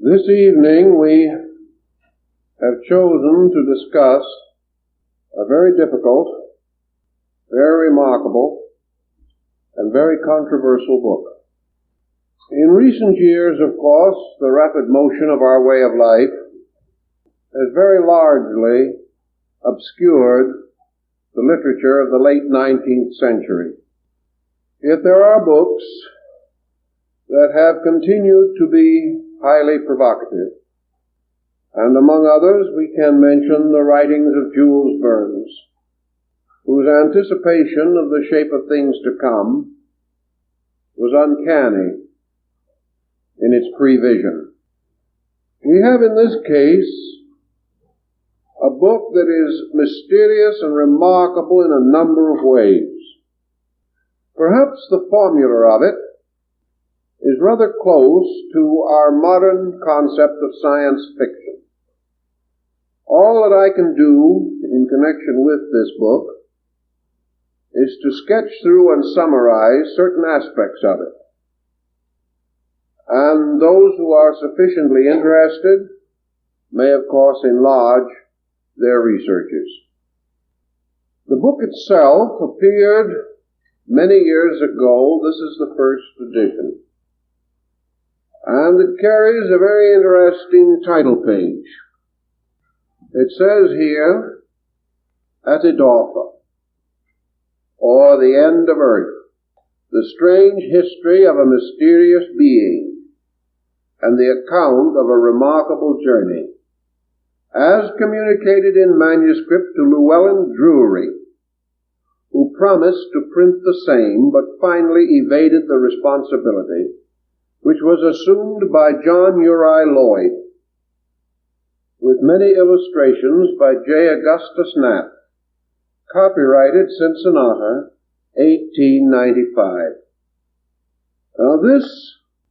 This evening we have chosen to discuss a very difficult, very remarkable, and very controversial book. In recent years, of course, the rapid motion of our way of life has very largely obscured the literature of the late 19th century. Yet there are books that have continued to be highly provocative. And among others, we can mention the writings of Jules Verne, whose anticipation of the shape of things to come was uncanny in its prevision. We have in this case a book that is mysterious and remarkable in a number of ways. Perhaps the formula of it is rather close to our modern concept of science fiction. All that I can do in connection with this book is to sketch through and summarize certain aspects of it. And those who are sufficiently interested may, of course, enlarge their researches. The book itself appeared many years ago. This is the first edition. And it carries a very interesting title page. It says here, Etidorhpa, or The End of Earth, the strange history of a mysterious being, and the account of a remarkable journey, as communicated in manuscript to Llewellyn Drury, who promised to print the same, but finally evaded the responsibility, which was assumed by John Uri Lloyd, with many illustrations by J. Agustus Knapp, copyrighted Cincinnati, 1895. Now this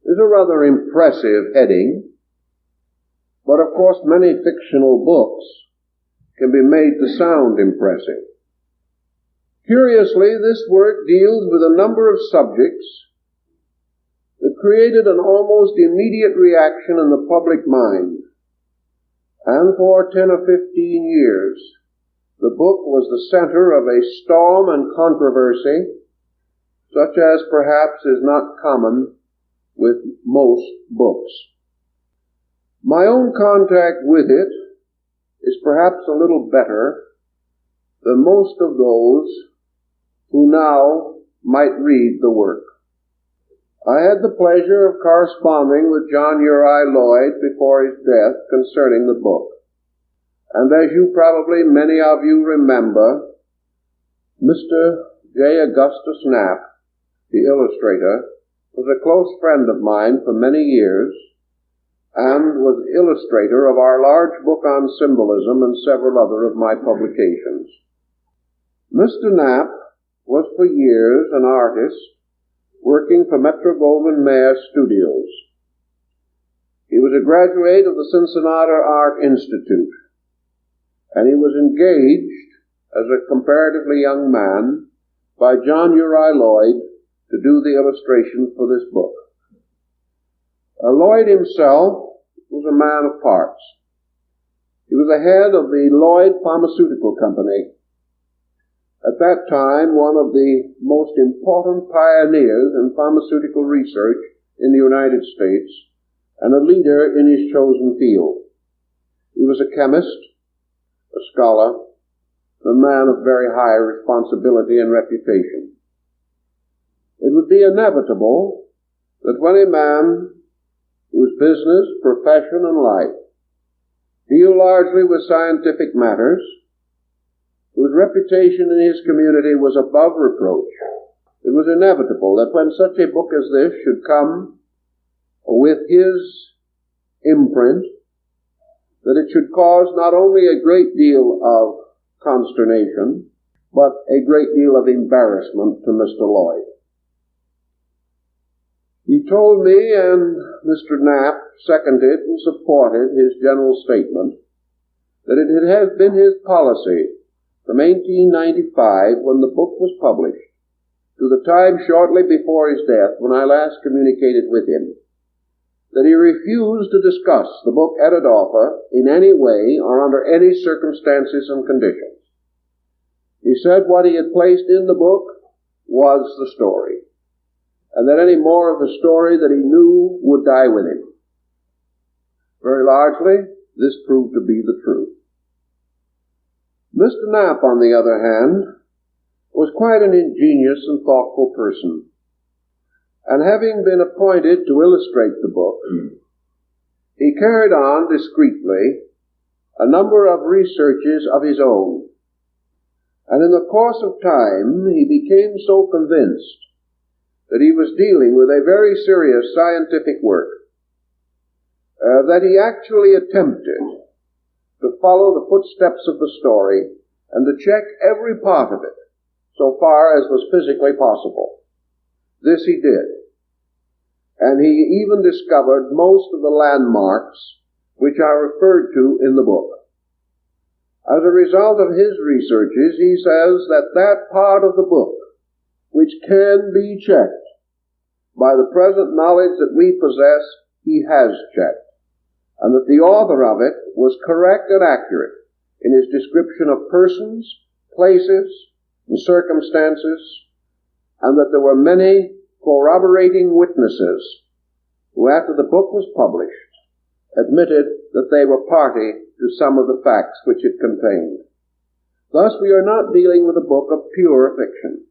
is a rather impressive heading, but of course many fictional books can be made to sound impressive. Curiously, this work deals with a number of subjects that created an almost immediate reaction in the public mind. And for 10 or 15 years, the book was the center of a storm and controversy, such as perhaps is not common with most books. My own contact with it is perhaps a little better than most of those who now might read the work. I had the pleasure of corresponding with John Uri Lloyd before his death concerning the book. And as you probably, many of you remember, Mr. J. Agustus Knapp, the illustrator, was a close friend of mine for many years and was the illustrator of our large book on symbolism and several other of my publications. Mr. Knapp was for years an artist working for Metro-Goldwyn-Mayer Studios. He was a graduate of the Cincinnati Art Institute, and he was engaged as a comparatively young man by John Uri Lloyd to do the illustrations for this book. Lloyd himself was a man of parts. He was the head of the Lloyd Pharmaceutical Company, at that time one of the most important pioneers in pharmaceutical research in the United States and a leader in his chosen field. He was a chemist, a scholar, a man of very high responsibility and reputation. It would be inevitable that when a man whose business, profession, and life deal largely with scientific matters, whose reputation in his community was above reproach, it was inevitable that when such a book as this should come with his imprint, that it should cause not only a great deal of consternation, but a great deal of embarrassment to Mr. Lloyd. He told me, and Mr. Knapp seconded and supported his general statement, that it had been his policy from 1895, when the book was published, to the time shortly before his death, when I last communicated with him, that he refused to discuss the book Etidorpha in any way or under any circumstances and conditions. He said what he had placed in the book was the story, and that any more of the story that he knew would die with him. Very largely, this proved to be the truth. Mr. Knapp, on the other hand, was quite an ingenious and thoughtful person, and having been appointed to illustrate the book, he carried on discreetly a number of researches of his own, and in the course of time he became so convinced that he was dealing with a very serious scientific work that he actually attempted to follow the footsteps of the story and to check every part of it so far as was physically possible. This he did. And he even discovered most of the landmarks which are referred to in the book. As a result of his researches, he says that that part of the book which can be checked by the present knowledge that we possess, he has checked, and that the author of it was correct and accurate in his description of persons, places, and circumstances, and that there were many corroborating witnesses who, after the book was published, admitted that they were party to some of the facts which it contained. Thus, we are not dealing with a book of pure fiction.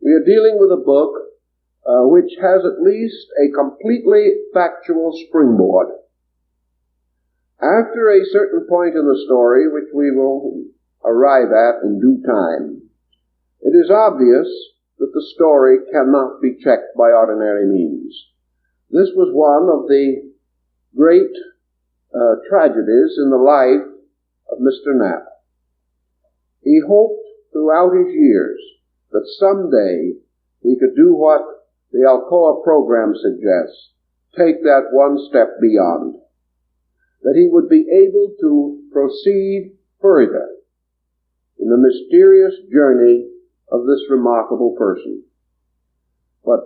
We are dealing with a book which has at least a completely factual springboard. After a certain point in the story, which we will arrive at in due time, it is obvious that the story cannot be checked by ordinary means. This was one of the great tragedies in the life of Mr. Knapp. He hoped throughout his years that someday he could do what the Alcoa program suggests, take that one step beyond, that he would be able to proceed further in the mysterious journey of this remarkable person. But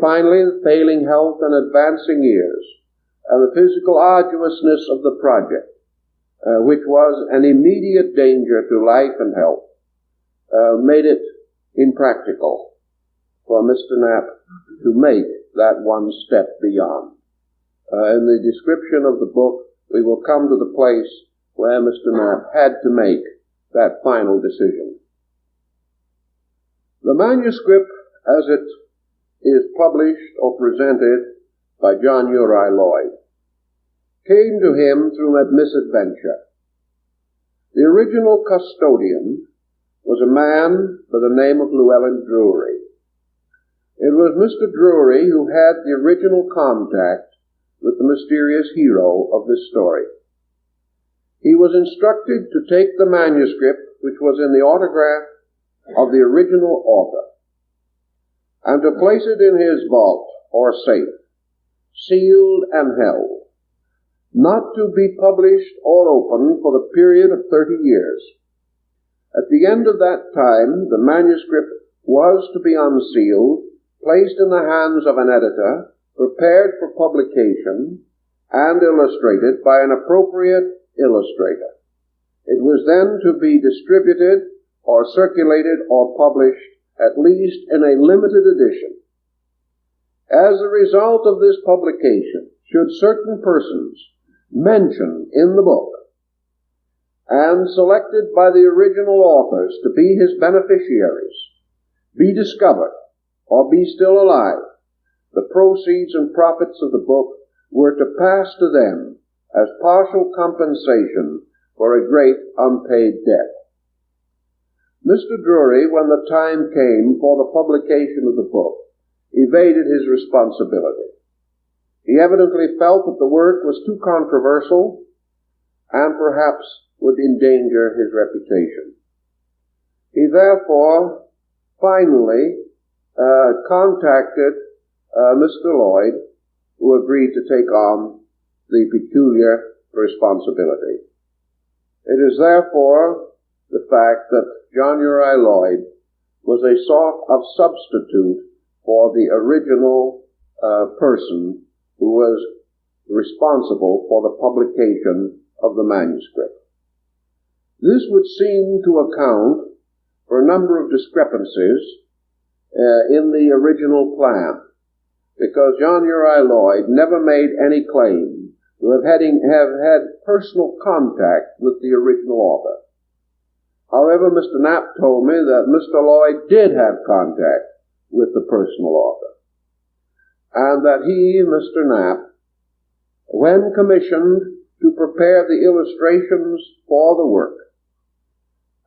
finally, failing health and advancing years, and the physical arduousness of the project, which was an immediate danger to life and health, made it impractical for Mr. Knapp to make that one step beyond. In the description of the book, we will come to the place where Mr. Knapp had to make that final decision. The manuscript, as it is published or presented by John Uri Lloyd, came to him through a misadventure. The original custodian was a man by the name of Llewellyn Drury. It was Mr. Drury who had the original contact with the mysterious hero of this story. He was instructed to take the manuscript, which was in the autograph of the original author, and to place it in his vault or safe, sealed and held, not to be published or opened for the period of 30 years. At the end of that time, the manuscript was to be unsealed, placed in the hands of an editor, prepared for publication, and illustrated by an appropriate illustrator. It was then to be distributed or circulated or published, at least in a limited edition. As a result of this publication, should certain persons mentioned in the book and selected by the original authors to be his beneficiaries be discovered or be still alive, the proceeds and profits of the book were to pass to them as partial compensation for a great unpaid debt. Mr. Drury, when the time came for the publication of the book, evaded his responsibility. He evidently felt that the work was too controversial and perhaps would endanger his reputation. He therefore finally contacted Mr. Lloyd, who agreed to take on the peculiar responsibility. It is therefore the fact that John Uri Lloyd was a sort of substitute for the original person who was responsible for the publication of the manuscript. This would seem to account for a number of discrepancies in the original plan, because John Uri Lloyd never made any claim to have had personal contact with the original author. However, Mr. Knapp told me that Mr. Lloyd did have contact with the personal author, and that he, Mr. Knapp, when commissioned to prepare the illustrations for the work,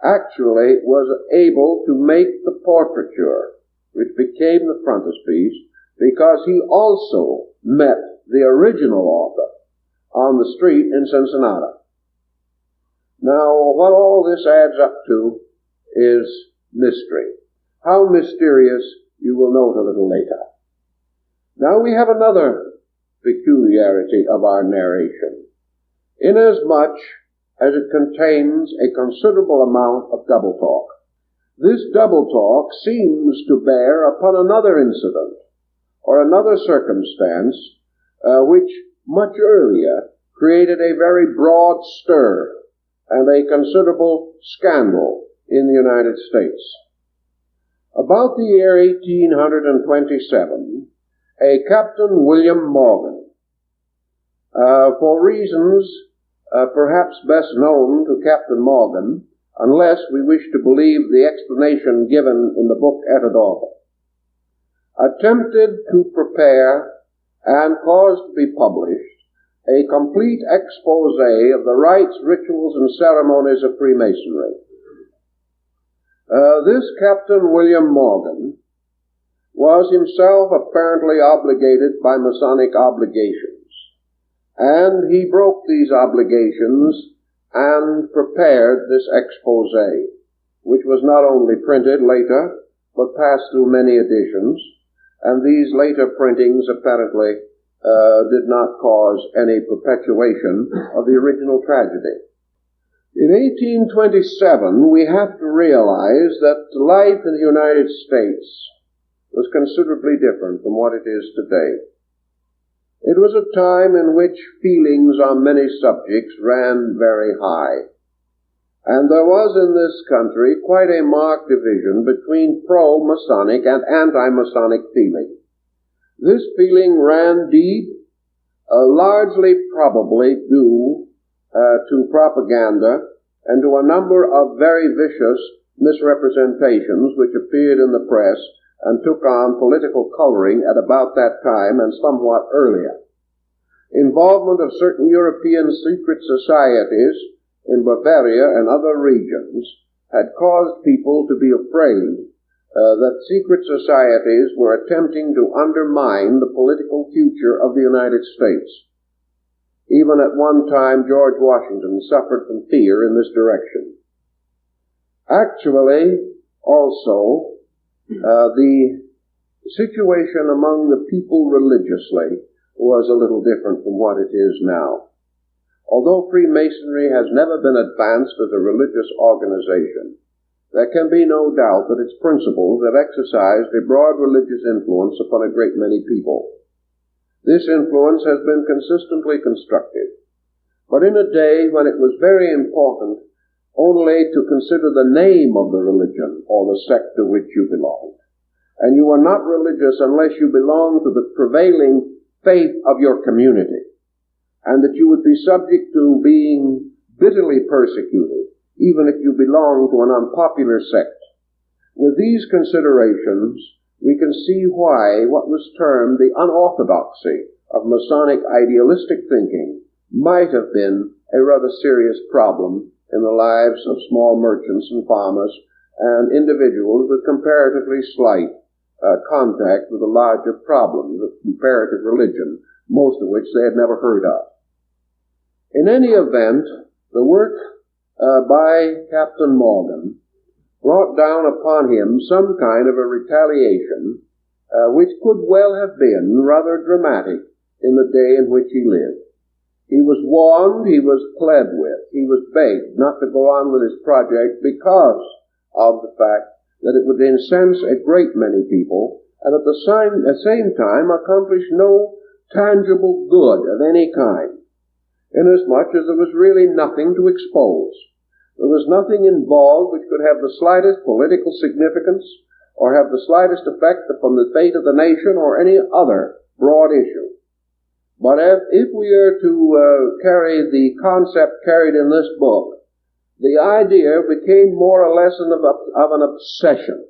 actually was able to make the portraiture, which became the frontispiece, because he also met the original author on the street in Cincinnati. Now, what all this adds up to is mystery. How mysterious, you will note a little later. Now we have another peculiarity of our narration, inasmuch as it contains a considerable amount of double talk. This double talk seems to bear upon another incident or another circumstance which much earlier created a very broad stir and a considerable scandal in the United States. About the year 1827, a Captain William Morgan, for reasons perhaps best known to Captain Morgan, unless we wish to believe the explanation given in the book Etidorhpa, attempted to prepare and cause to be published a complete expose of the rites, rituals, and ceremonies of Freemasonry. This Captain William Morgan was himself apparently obligated by Masonic obligations, and he broke these obligations and prepared this expose, which was not only printed later, but passed through many editions, and these later printings apparently did not cause any perpetuation of the original tragedy. In 1827, we have to realize that life in the United States was considerably different from what it is today. It was a time in which feelings on many subjects ran very high, and there was in this country quite a marked division between pro-Masonic and anti-Masonic feeling. This feeling ran deep, largely probably due to propaganda and to a number of very vicious misrepresentations which appeared in the press and took on political coloring at about that time and somewhat earlier. Involvement of certain European secret societies in Bavaria and other regions had caused people to be afraid that secret societies were attempting to undermine the political future of the United States. Even at one time, George Washington suffered from fear in this direction. Actually, also, the situation among the people religiously was a little different from what it is now. Although Freemasonry has never been advanced as a religious organization, there can be no doubt that its principles have exercised a broad religious influence upon a great many people. This influence has been consistently constructive, but in a day when it was very important only to consider the name of the religion or the sect to which you belonged, and you are not religious unless you belong to the prevailing faith of your community, and that you would be subject to being bitterly persecuted even if you belong to an unpopular sect. With these considerations, we can see why what was termed the unorthodoxy of Masonic idealistic thinking might have been a rather serious problem in the lives of small merchants and farmers and individuals with comparatively slight contact with the larger problems of comparative religion, most of which they had never heard of. In any event, the work by Captain Morgan brought down upon him some kind of a retaliation which could well have been rather dramatic in the day in which he lived. He was warned, he was pled with, he was begged not to go on with his project because of the fact that it would incense a great many people and at the same time accomplish no tangible good of any kind, inasmuch as there was really nothing to expose. There was nothing involved which could have the slightest political significance or have the slightest effect upon the fate of the nation or any other broad issue. But if we are to carry the concept carried in this book, the idea became more or less of an obsession.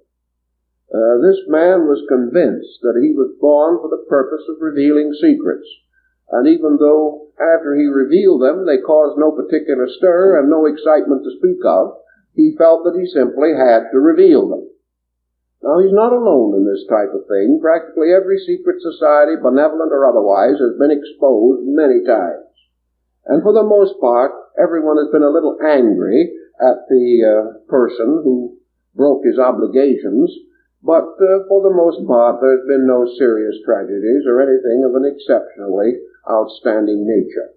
This man was convinced that he was born for the purpose of revealing secrets. And even though after he revealed them they caused no particular stir and no excitement to speak of, he felt that he simply had to reveal them. Now, he's not alone in this type of thing. Practically every secret society, benevolent or otherwise, has been exposed many times. And for the most part, everyone has been a little angry at the person who broke his obligations, but for the most part, there's been no serious tragedies or anything of an exceptionally outstanding nature.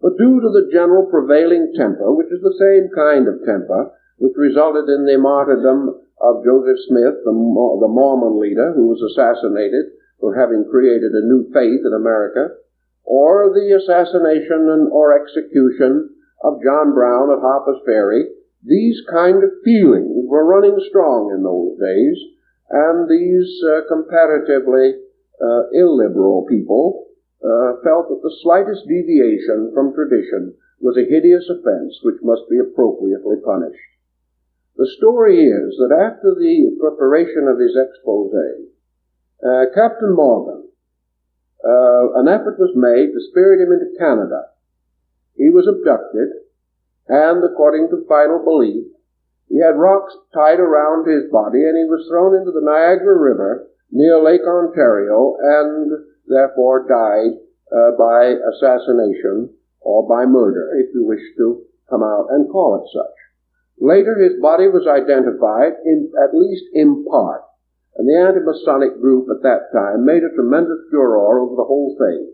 But due to the general prevailing temper, which is the same kind of temper which resulted in the martyrdom of Joseph Smith, the Mormon leader who was assassinated for having created a new faith in America, or the assassination or execution of John Brown at Harper's Ferry, these kind of feelings were running strong in those days, and these comparatively illiberal people felt that the slightest deviation from tradition was a hideous offense which must be appropriately punished. The story is that after the preparation of his expose, Captain Morgan, an effort was made to spirit him into Canada. He was abducted, and according to final belief, he had rocks tied around his body, and he was thrown into the Niagara River near Lake Ontario, and therefore died by assassination or by murder, if you wish to come out and call it such. Later, his body was identified, at least in part, and the anti-Masonic group at that time made a tremendous furor over the whole thing.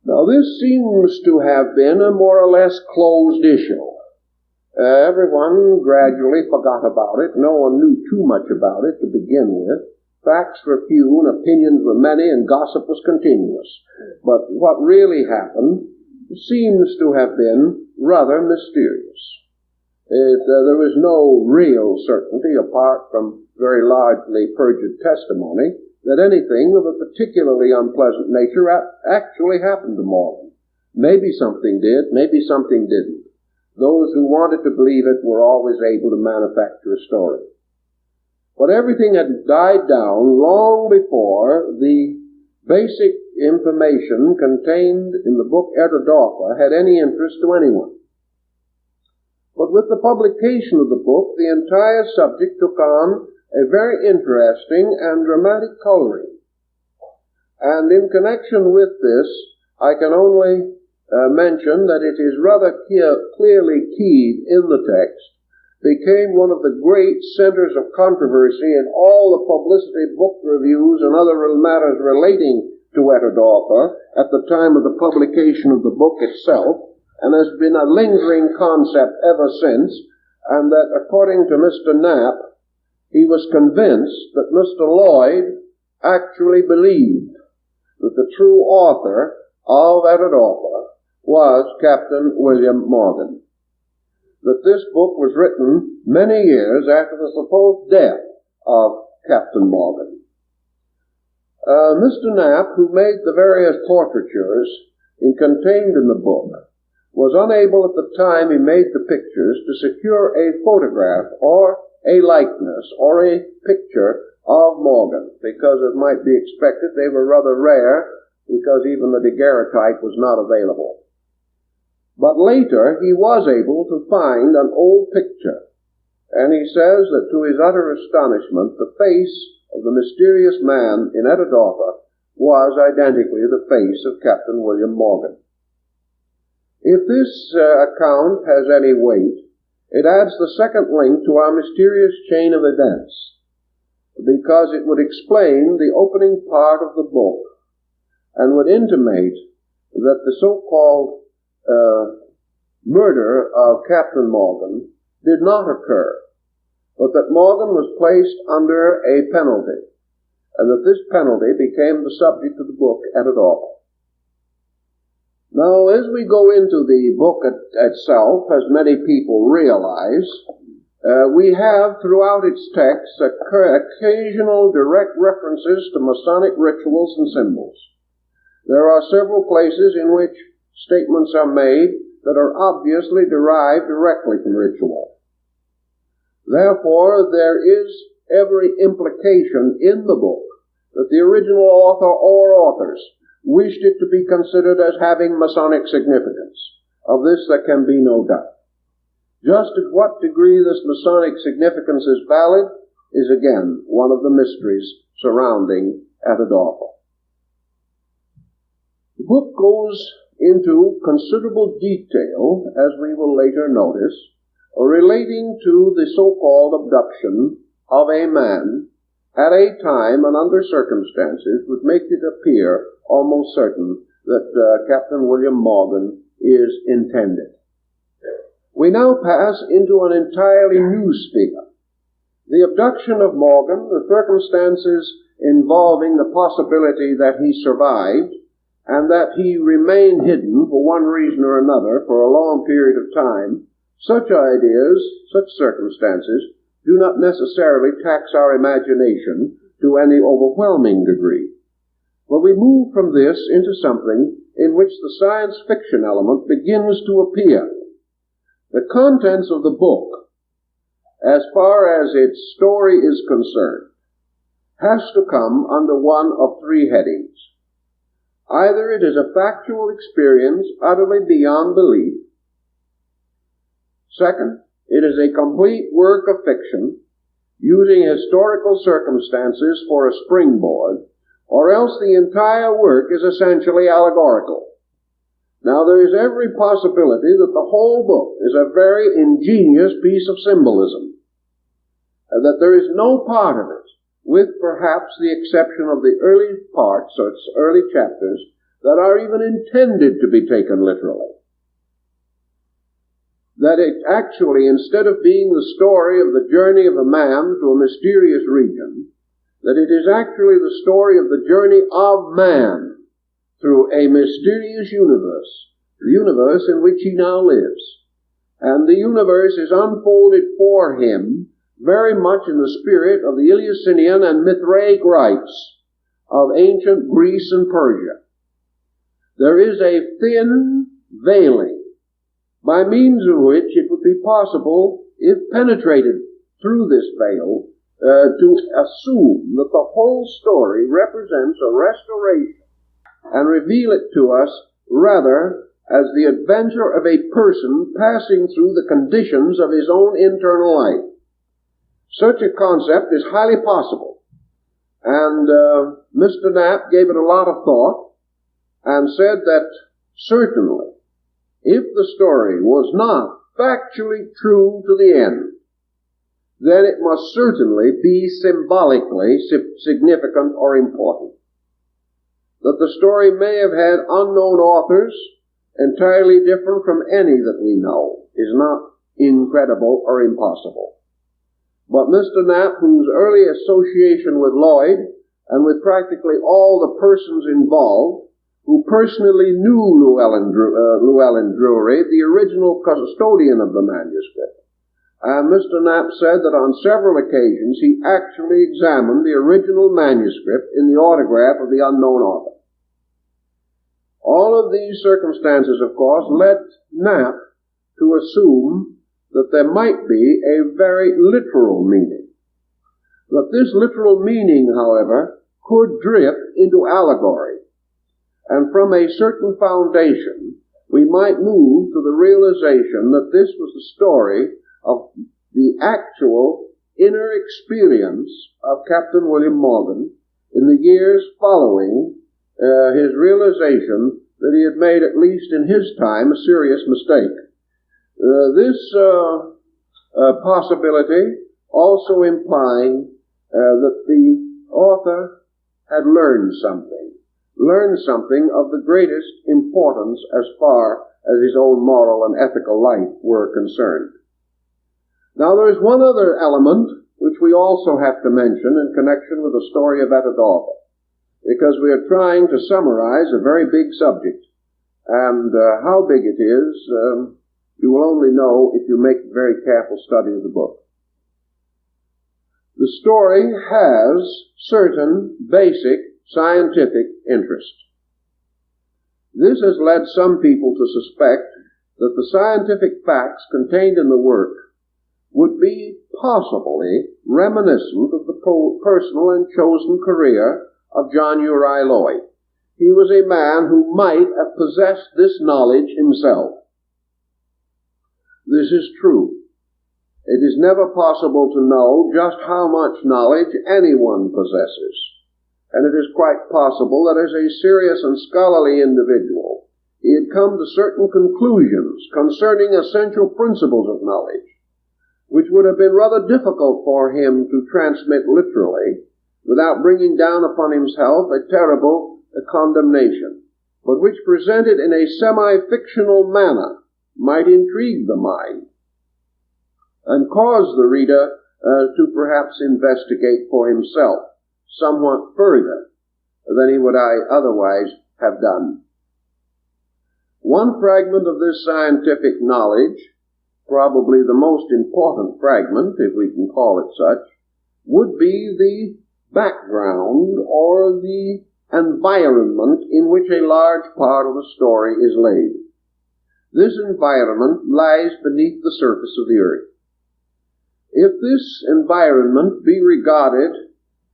Now, this seems to have been a more or less closed issue. Everyone gradually forgot about it. No one knew too much about it to begin with. Facts were few and opinions were many and gossip was continuous. But what really happened seems to have been rather mysterious. There was no real certainty, apart from very largely perjured testimony, that anything of a particularly unpleasant nature actually happened to Morgan. Maybe something did, maybe something didn't. Those who wanted to believe it were always able to manufacture a story. But everything had died down long before the basic information contained in the book Etidorhpa had any interest to anyone. But with the publication of the book, the entire subject took on a very interesting and dramatic coloring. And in connection with this, I can only mention that it is rather clearly keyed in the text, became one of the great centers of controversy in all the publicity, book reviews, and other matters relating to Etidorpha at the time of the publication of the book itself, and has been a lingering concept ever since, and that according to Mr. Knapp, he was convinced that Mr. Lloyd actually believed that the true author of Etidorpha was Captain William Morgan. That this book was written many years after the supposed death of Captain Morgan. Mr. Knapp, who made the various portraitures contained in the book, was unable at the time he made the pictures to secure a photograph or a likeness or a picture of Morgan, because it might be expected they were rather rare, because even the daguerreotype was not available. But later he was able to find an old picture, and he says that to his utter astonishment, the face of the mysterious man in Etidorpha was identically the face of Captain William Morgan. If this account has any weight, it adds the second link to our mysterious chain of events, because it would explain the opening part of the book and would intimate that the so-called murder of Captain Morgan did not occur, but that Morgan was placed under a penalty. and that this penalty became the subject of the book Etidorhpa. Now, as we go into the book itself, as many people realize, we have throughout its text occasional direct references to Masonic rituals and symbols. There are several places in which statements are made that are obviously derived directly from ritual. Therefore, there is every implication in the book that the original author or authors wished it to be considered as having Masonic significance. Of this there can be no doubt. Just at what degree this Masonic significance is valid is again one of the mysteries surrounding Etidorpha. The book goes into considerable detail, as we will later notice, relating to the so-called abduction of a man at a time and under circumstances which make it appear almost certain that Captain William Morgan is intended. We now pass into an entirely new sphere. The abduction of Morgan, the circumstances involving the possibility that he survived and that he remained hidden for one reason or another for a long period of time, such ideas, such circumstances, do not necessarily tax our imagination to any overwhelming degree. But we move from this into something in which the science fiction element begins to appear. The contents of the book, as far as its story is concerned, has to come under one of three headings. Either it is a factual experience utterly beyond belief. Second, it is a complete work of fiction, using historical circumstances for a springboard, or else the entire work is essentially allegorical. Now, there is every possibility that the whole book is a very ingenious piece of symbolism, and that there is no part of it, with perhaps the exception of the early parts, or its early chapters, that are even intended to be taken literally. That it actually, instead of being the story of the journey of a man to a mysterious region, that it is actually the story of the journey of man through a mysterious universe, the universe in which he now lives. And the universe is unfolded for him very much in the spirit of the Eleusinian and Mithraic rites of ancient Greece and Persia. There is a thin veiling by means of which it would be possible, if penetrated through this veil, to assume that the whole story represents a restoration and reveal it to us rather as the adventure of a person passing through the conditions of his own internal life. Such a concept is highly possible, and Mr. Knapp gave it a lot of thought and said that certainly, if the story was not factually true to the end, then it must certainly be symbolically significant or important. That the story may have had unknown authors entirely different from any that we know is not incredible or impossible. But Mr. Knapp, whose early association with Lloyd and with practically all the persons involved, who personally knew Llewellyn Drury, the original custodian of the manuscript, and Mr. Knapp said that on several occasions he actually examined the original manuscript in the autograph of the unknown author. All of these circumstances, of course, led Knapp to assume that there might be a very literal meaning. That this literal meaning, however, could drift into allegory, and from a certain foundation we might move to the realization that this was the story of the actual inner experience of Captain William Morgan in the years following his realization that he had made, at least in his time, a serious mistake. This possibility also implying that the author had learned something of the greatest importance as far as his own moral and ethical life were concerned. Now there is one other element which we also have to mention in connection with the story of Etidorhpa, because we are trying to summarize a very big subject. And how big it is, you will only know if you make a very careful study of the book. The story has certain basic scientific interest. This has led some people to suspect that the scientific facts contained in the work would be possibly reminiscent of the personal and chosen career of John Uri Lloyd. He was a man who might have possessed this knowledge himself. This is true. It is never possible to know just how much knowledge anyone possesses, and it is quite possible that as a serious and scholarly individual, he had come to certain conclusions concerning essential principles of knowledge, which would have been rather difficult for him to transmit literally without bringing down upon himself a terrible condemnation, but which presented in a semi-fictional manner might intrigue the mind and cause the reader to perhaps investigate for himself somewhat further than he would otherwise have done. One fragment of this scientific knowledge, probably the most important fragment, if we can call it such, would be the background or the environment in which a large part of the story is laid. This environment lies beneath the surface of the earth. If this environment be regarded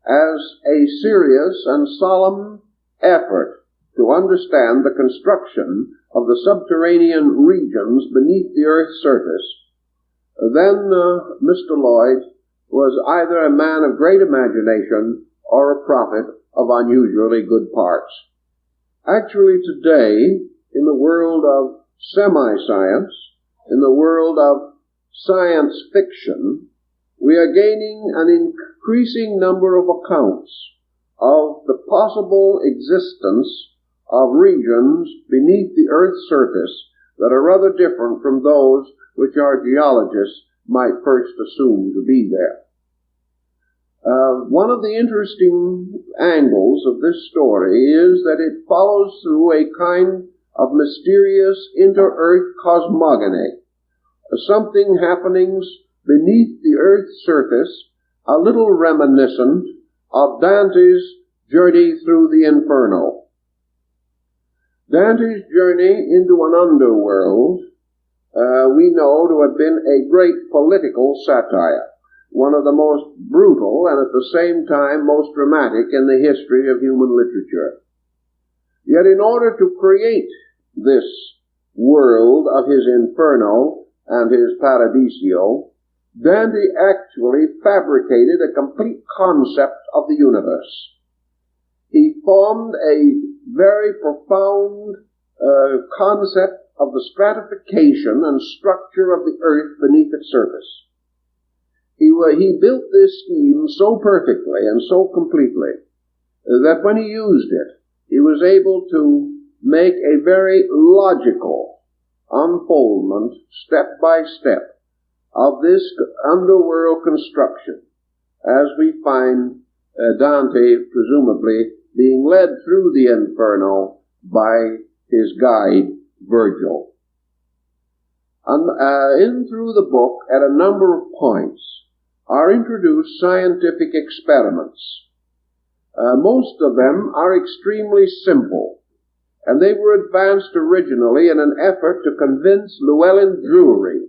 as a serious and solemn effort to understand the construction of the subterranean regions beneath the earth's surface, then Mr. Lloyd was either a man of great imagination or a prophet of unusually good parts. Actually today, in the world of semi-science, in the world of science fiction, we are gaining an increasing number of accounts of the possible existence of regions beneath the Earth's surface that are rather different from those which our geologists might first assume to be there. One of the interesting angles of this story is that it follows through a kind of mysterious inter-earth cosmogony, something happenings beneath the earth's surface, a little reminiscent of Dante's journey through the Inferno. Dante's journey into an underworld we know to have been a great political satire, one of the most brutal and at the same time most dramatic in the history of human literature. Yet in order to create this world of his Inferno and his Paradiso, Dante actually fabricated a complete concept of the universe. He formed a very profound concept of the stratification and structure of the earth beneath its surface. He built this scheme so perfectly and so completely that when he used it, he was able to make a very logical unfoldment, step by step, of this underworld construction, as we find Dante presumably being led through the Inferno by his guide, Virgil. In through the book, at a number of points, are introduced scientific experiments. Most of them are extremely simple, and they were advanced originally in an effort to convince Llewellyn Drury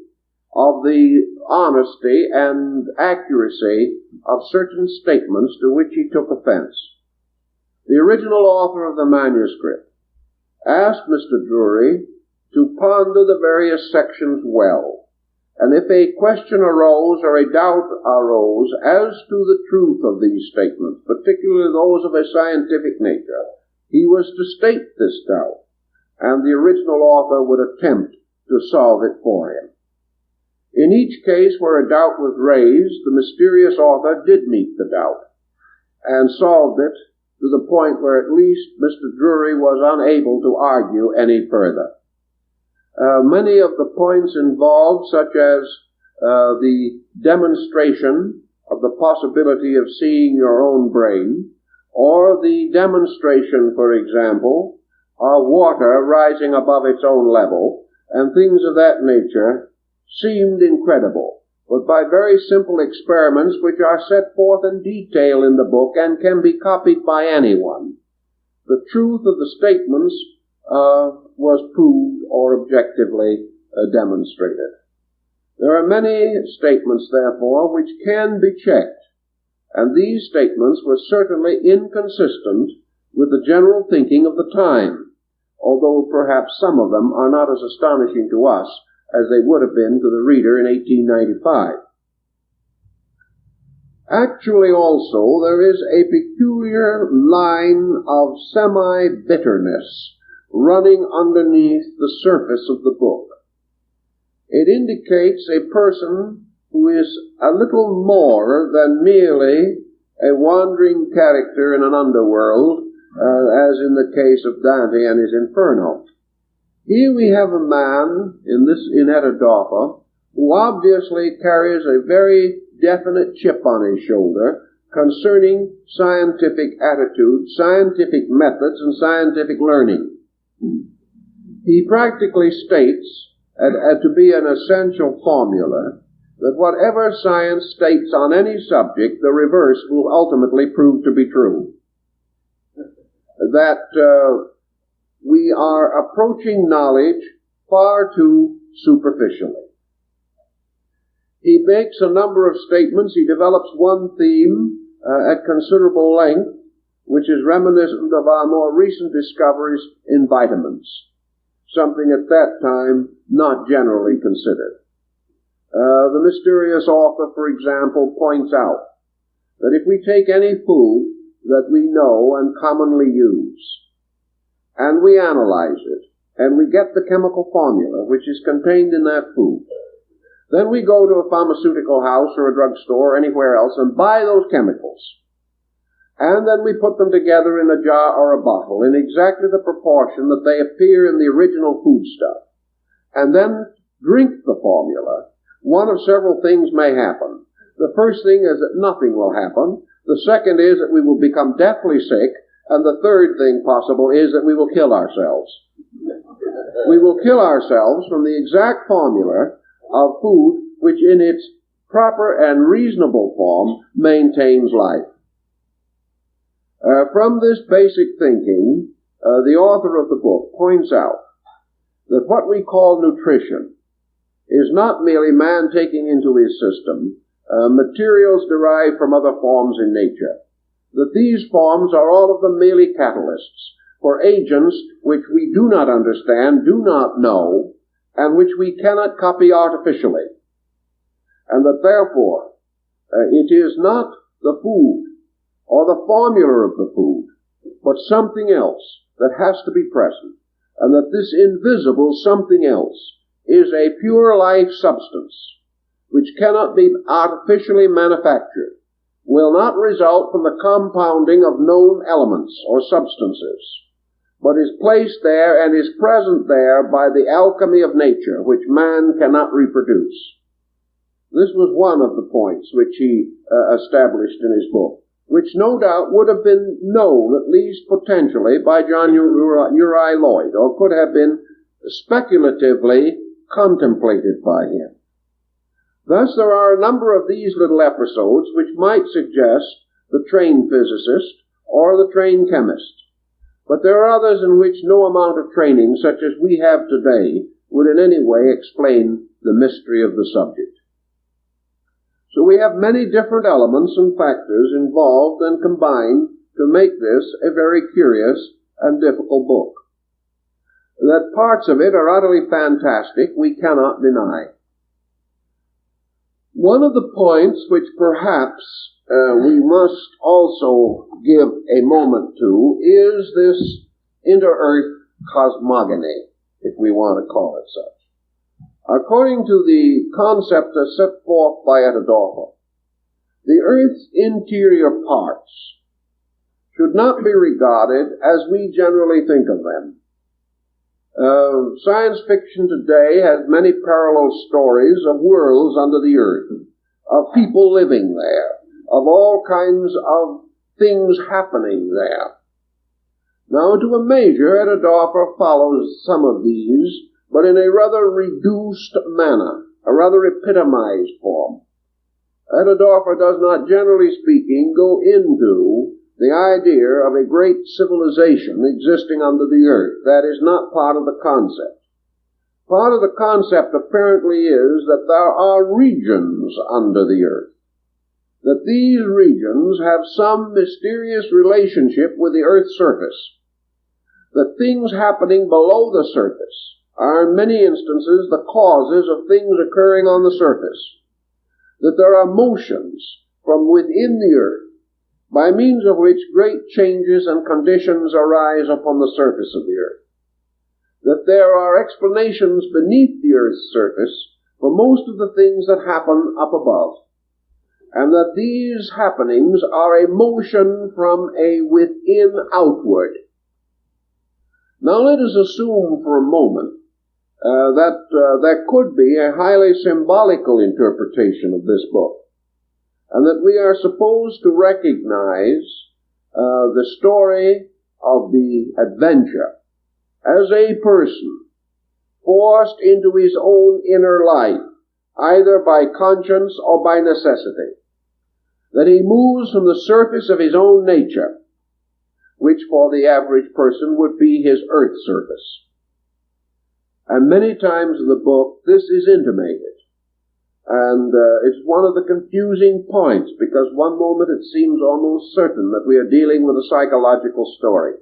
of the honesty and accuracy of certain statements to which he took offense. The original author of the manuscript asked Mr. Drury to ponder the various sections well, and if a question arose or a doubt arose as to the truth of these statements, particularly those of a scientific nature, he was to state this doubt, and the original author would attempt to solve it for him. In each case where a doubt was raised, the mysterious author did meet the doubt, and solved it to the point where at least Mr. Drury was unable to argue any further. Many of the points involved, such as the demonstration of the possibility of seeing your own brain, or the demonstration, for example, of water rising above its own level, and things of that nature seemed incredible. But by very simple experiments which are set forth in detail in the book and can be copied by anyone, the truth of the statements was proved or objectively demonstrated. There are many statements, therefore, which can be checked, and these statements were certainly inconsistent with the general thinking of the time, although perhaps some of them are not as astonishing to us as they would have been to the reader in 1895. Actually, also, there is a peculiar line of semi-bitterness running underneath the surface of the book. It indicates a person who is a little more than merely a wandering character in an underworld, as in the case of Dante and his Inferno. Here we have a man in Etidorhpa who obviously carries a very definite chip on his shoulder concerning scientific attitudes, scientific methods, and scientific learning. He practically states, to be an essential formula, that whatever science states on any subject, the reverse will ultimately prove to be true. That we are approaching knowledge far too superficially. He makes a number of statements. He develops one theme at considerable length, which is reminiscent of our more recent discoveries in vitamins, something at that time not generally considered. The mysterious author, for example, points out that if we take any food that we know and commonly use, and we analyze it, and we get the chemical formula which is contained in that food, then we go to a pharmaceutical house or a drugstore or anywhere else and buy those chemicals. And then we put them together in a jar or a bottle in exactly the proportion that they appear in the original foodstuff. And then drink the formula. One of several things may happen. The first thing is that nothing will happen. The second is that we will become deathly sick. And the third thing possible is that we will kill ourselves. We will kill ourselves from the exact formula of food which in its proper and reasonable form maintains life. From this basic thinking, the author of the book points out that what we call nutrition is not merely man taking into his system materials derived from other forms in nature, that these forms are all of them merely catalysts for agents which we do not understand, do not know, and which we cannot copy artificially, and that therefore it is not the food or the formula of the food, but something else that has to be present, and that this invisible something else is a pure life substance which cannot be artificially manufactured, will not result from the compounding of known elements or substances, but is placed there and is present there by the alchemy of nature, which man cannot reproduce. This was one of the points which he established in his book, which no doubt would have been known, at least potentially, by John Uri Lloyd, or could have been speculatively contemplated by him. Thus, there are a number of these little episodes which might suggest the trained physicist or the trained chemist. But there are others in which no amount of training, such as we have today, would in any way explain the mystery of the subject. So we have many different elements and factors involved and combined to make this a very curious and difficult book. That parts of it are utterly fantastic, we cannot deny. One of the points which perhaps we must also give a moment to is this inter-earth cosmogony, if we want to call it such. According to the concept as set forth by Etidorpha, the earth's interior parts should not be regarded as we generally think of them. Science fiction today has many parallel stories of worlds under the earth, of people living there, of all kinds of things happening there. Now, to a measure, Etidorpha follows some of these, but in a rather reduced manner, a rather epitomized form. Etidorpha does not, generally speaking, go into the idea of a great civilization existing under the earth. That is not part of the concept. Part of the concept apparently is that there are regions under the earth, that these regions have some mysterious relationship with the earth's surface, that things happening below the surface are in many instances the causes of things occurring on the surface, that there are motions from within the earth by means of which great changes and conditions arise upon the surface of the earth, that there are explanations beneath the earth's surface for most of the things that happen up above, and that these happenings are a motion from a within outward. Now let us assume for a moment that there could be a highly symbolical interpretation of this book, and that we are supposed to recognize the story of the adventure as a person forced into his own inner life, either by conscience or by necessity, that he moves from the surface of his own nature, which for the average person would be his earth surface. And many times in the book this is intimated. And it's one of the confusing points, because one moment it seems almost certain that we are dealing with a psychological story.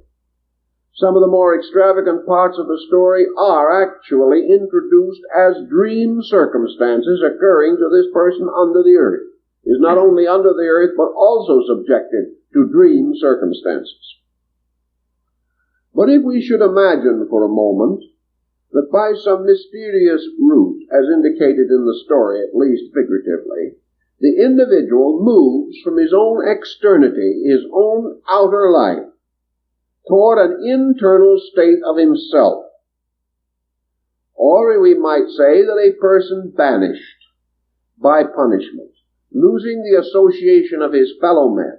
Some of the more extravagant parts of the story are actually introduced as dream circumstances occurring to this person under the earth. He is not only under the earth, but also subjected to dream circumstances. But if we should imagine for a moment that by some mysterious route, as indicated in the story, at least figuratively, the individual moves from his own externity, his own outer life, toward an internal state of himself. Or we might say that a person banished by punishment, losing the association of his fellow men,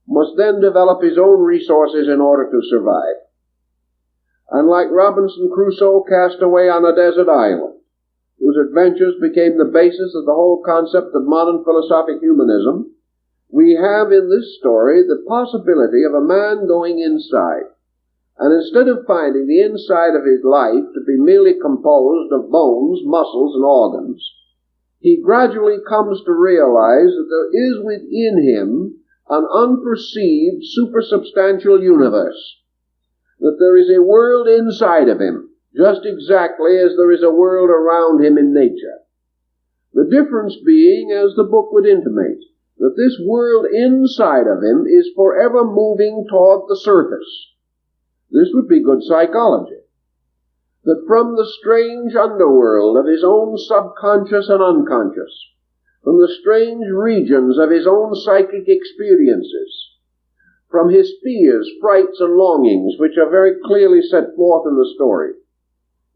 must then develop his own resources in order to survive. And like Robinson Crusoe cast away on a desert island, whose adventures became the basis of the whole concept of modern philosophic humanism, we have in this story the possibility of a man going inside. And instead of finding the inside of his life to be merely composed of bones, muscles, and organs, he gradually comes to realize that there is within him an unperceived supersubstantial universe, that there is a world inside of him, just exactly as there is a world around him in nature. The difference being, as the book would intimate, that this world inside of him is forever moving toward the surface. This would be good psychology. That from the strange underworld of his own subconscious and unconscious, from the strange regions of his own psychic experiences, from his fears, frights, and longings, which are very clearly set forth in the story,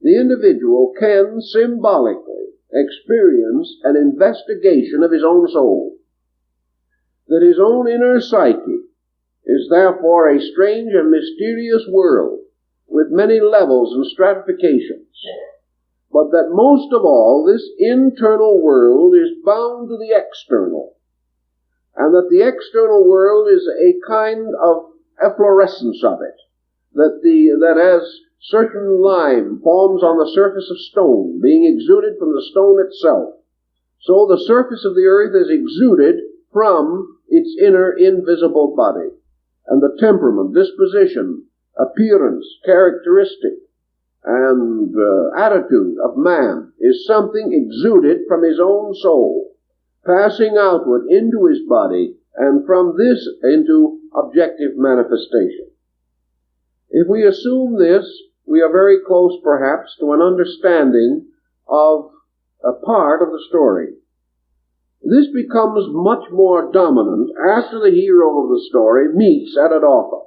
the individual can symbolically experience an investigation of his own soul. That his own inner psyche is therefore a strange and mysterious world with many levels and stratifications, but that most of all this internal world is bound to the external, and that the external world is a kind of efflorescence of it, that as certain lime forms on the surface of stone, being exuded from the stone itself, so the surface of the earth is exuded from its inner invisible body, and the temperament, disposition, appearance, characteristic, and attitude of man is something exuded from his own soul, passing outward into his body, and from this into objective manifestation. If we assume this, we are very close, perhaps, to an understanding of a part of the story. This becomes much more dominant after the hero of the story meets Etidorpha.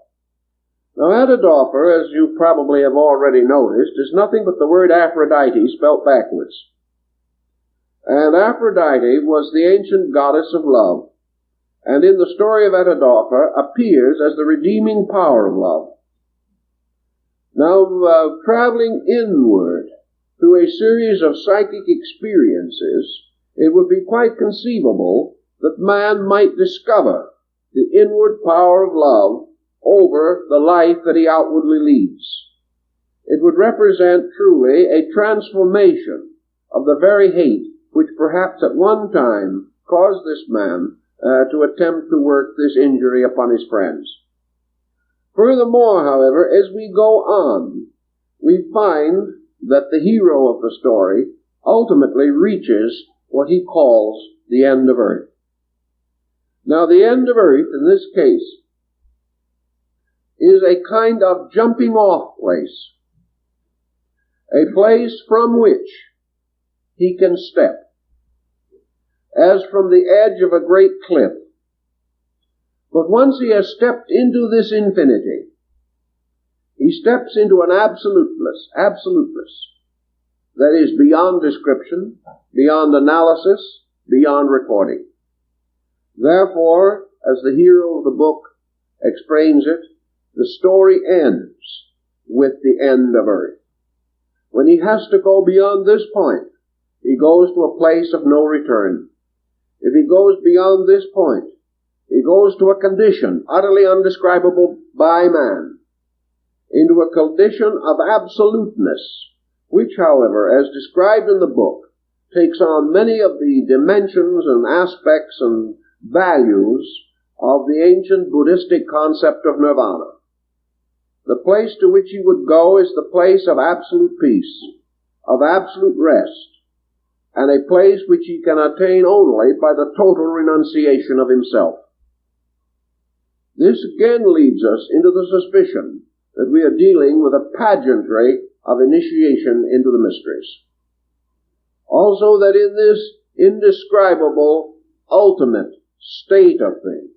Now, Etidorpha, as you probably have already noticed, is nothing but the word Aphrodite spelt backwards. And Aphrodite was the ancient goddess of love. and in the story of Etidorpha appears as the redeeming power of love. Now, traveling inward through a series of psychic experiences, it would be quite conceivable that man might discover the inward power of love over the life that he outwardly leads. It would represent truly a transformation of the very hate which perhaps at one time caused this man to attempt to work this injury upon his friends. Furthermore, however, as we go on, we find that the hero of the story ultimately reaches what he calls the end of earth. Now, the end of earth, in this case, is a kind of jumping off place, a place from which he can step, as from the edge of a great cliff. But once he has stepped into this infinity, he steps into an absoluteness that is beyond description, beyond analysis, beyond recording. Therefore, as the hero of the book explains it, the story ends with the end of earth. When he has to go beyond this point, he goes to a place of no return. If he goes beyond this point, he goes to a condition utterly undescribable by man, into a condition of absoluteness, which, however, as described in the book, takes on many of the dimensions and aspects and values of the ancient Buddhistic concept of nirvana. The place to which he would go is the place of absolute peace, of absolute rest, and a place which he can attain only by the total renunciation of himself. This again leads us into the suspicion that we are dealing with a pageantry of initiation into the mysteries. Also that in this indescribable ultimate state of things,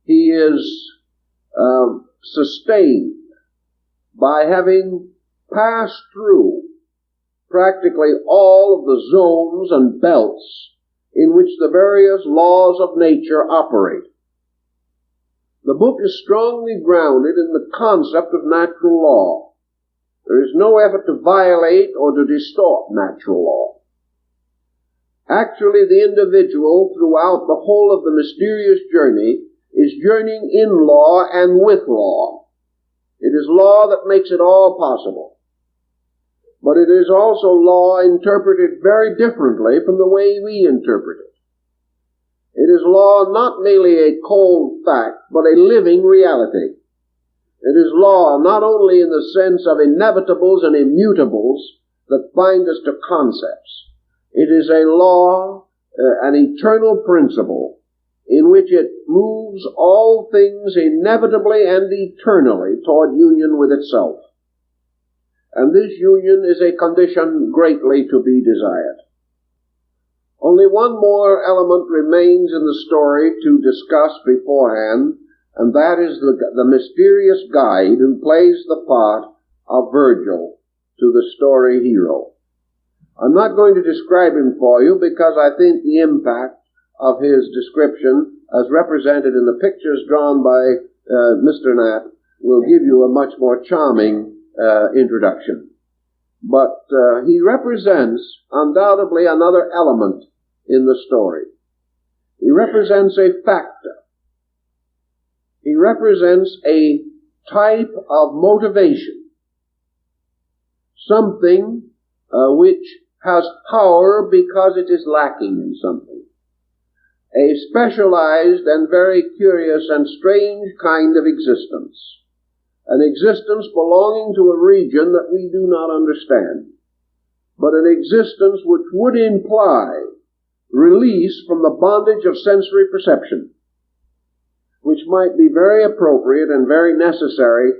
he is sustained by having passed through practically all of the zones and belts in which the various laws of nature operate. The book is strongly grounded in the concept of natural law. There is no effort to violate or to distort natural law. Actually, the individual, throughout the whole of the mysterious journey, is journeying in law and with law. It is law that makes it all possible. But it is also law interpreted very differently from the way we interpret it. It is law not merely a cold fact, but a living reality. It is law not only in the sense of inevitables and immutables that bind us to concepts. It is a law, an eternal principle, in which it moves all things inevitably and eternally toward union with itself. And this union is a condition greatly to be desired. Only one more element remains in the story to discuss beforehand, and that is the mysterious guide who plays the part of Virgil to the story hero. I'm not going to describe him for you because I think the impact of his description, as represented in the pictures drawn by Mr. Knapp, will give you a much more charming introduction. But he represents undoubtedly another element in the story. He represents a factor. He represents a type of motivation, something which has power because it is lacking in something. A specialized and very curious and strange kind of existence. An existence belonging to a region that we do not understand, but an existence which would imply release from the bondage of sensory perception, which might be very appropriate and very necessary,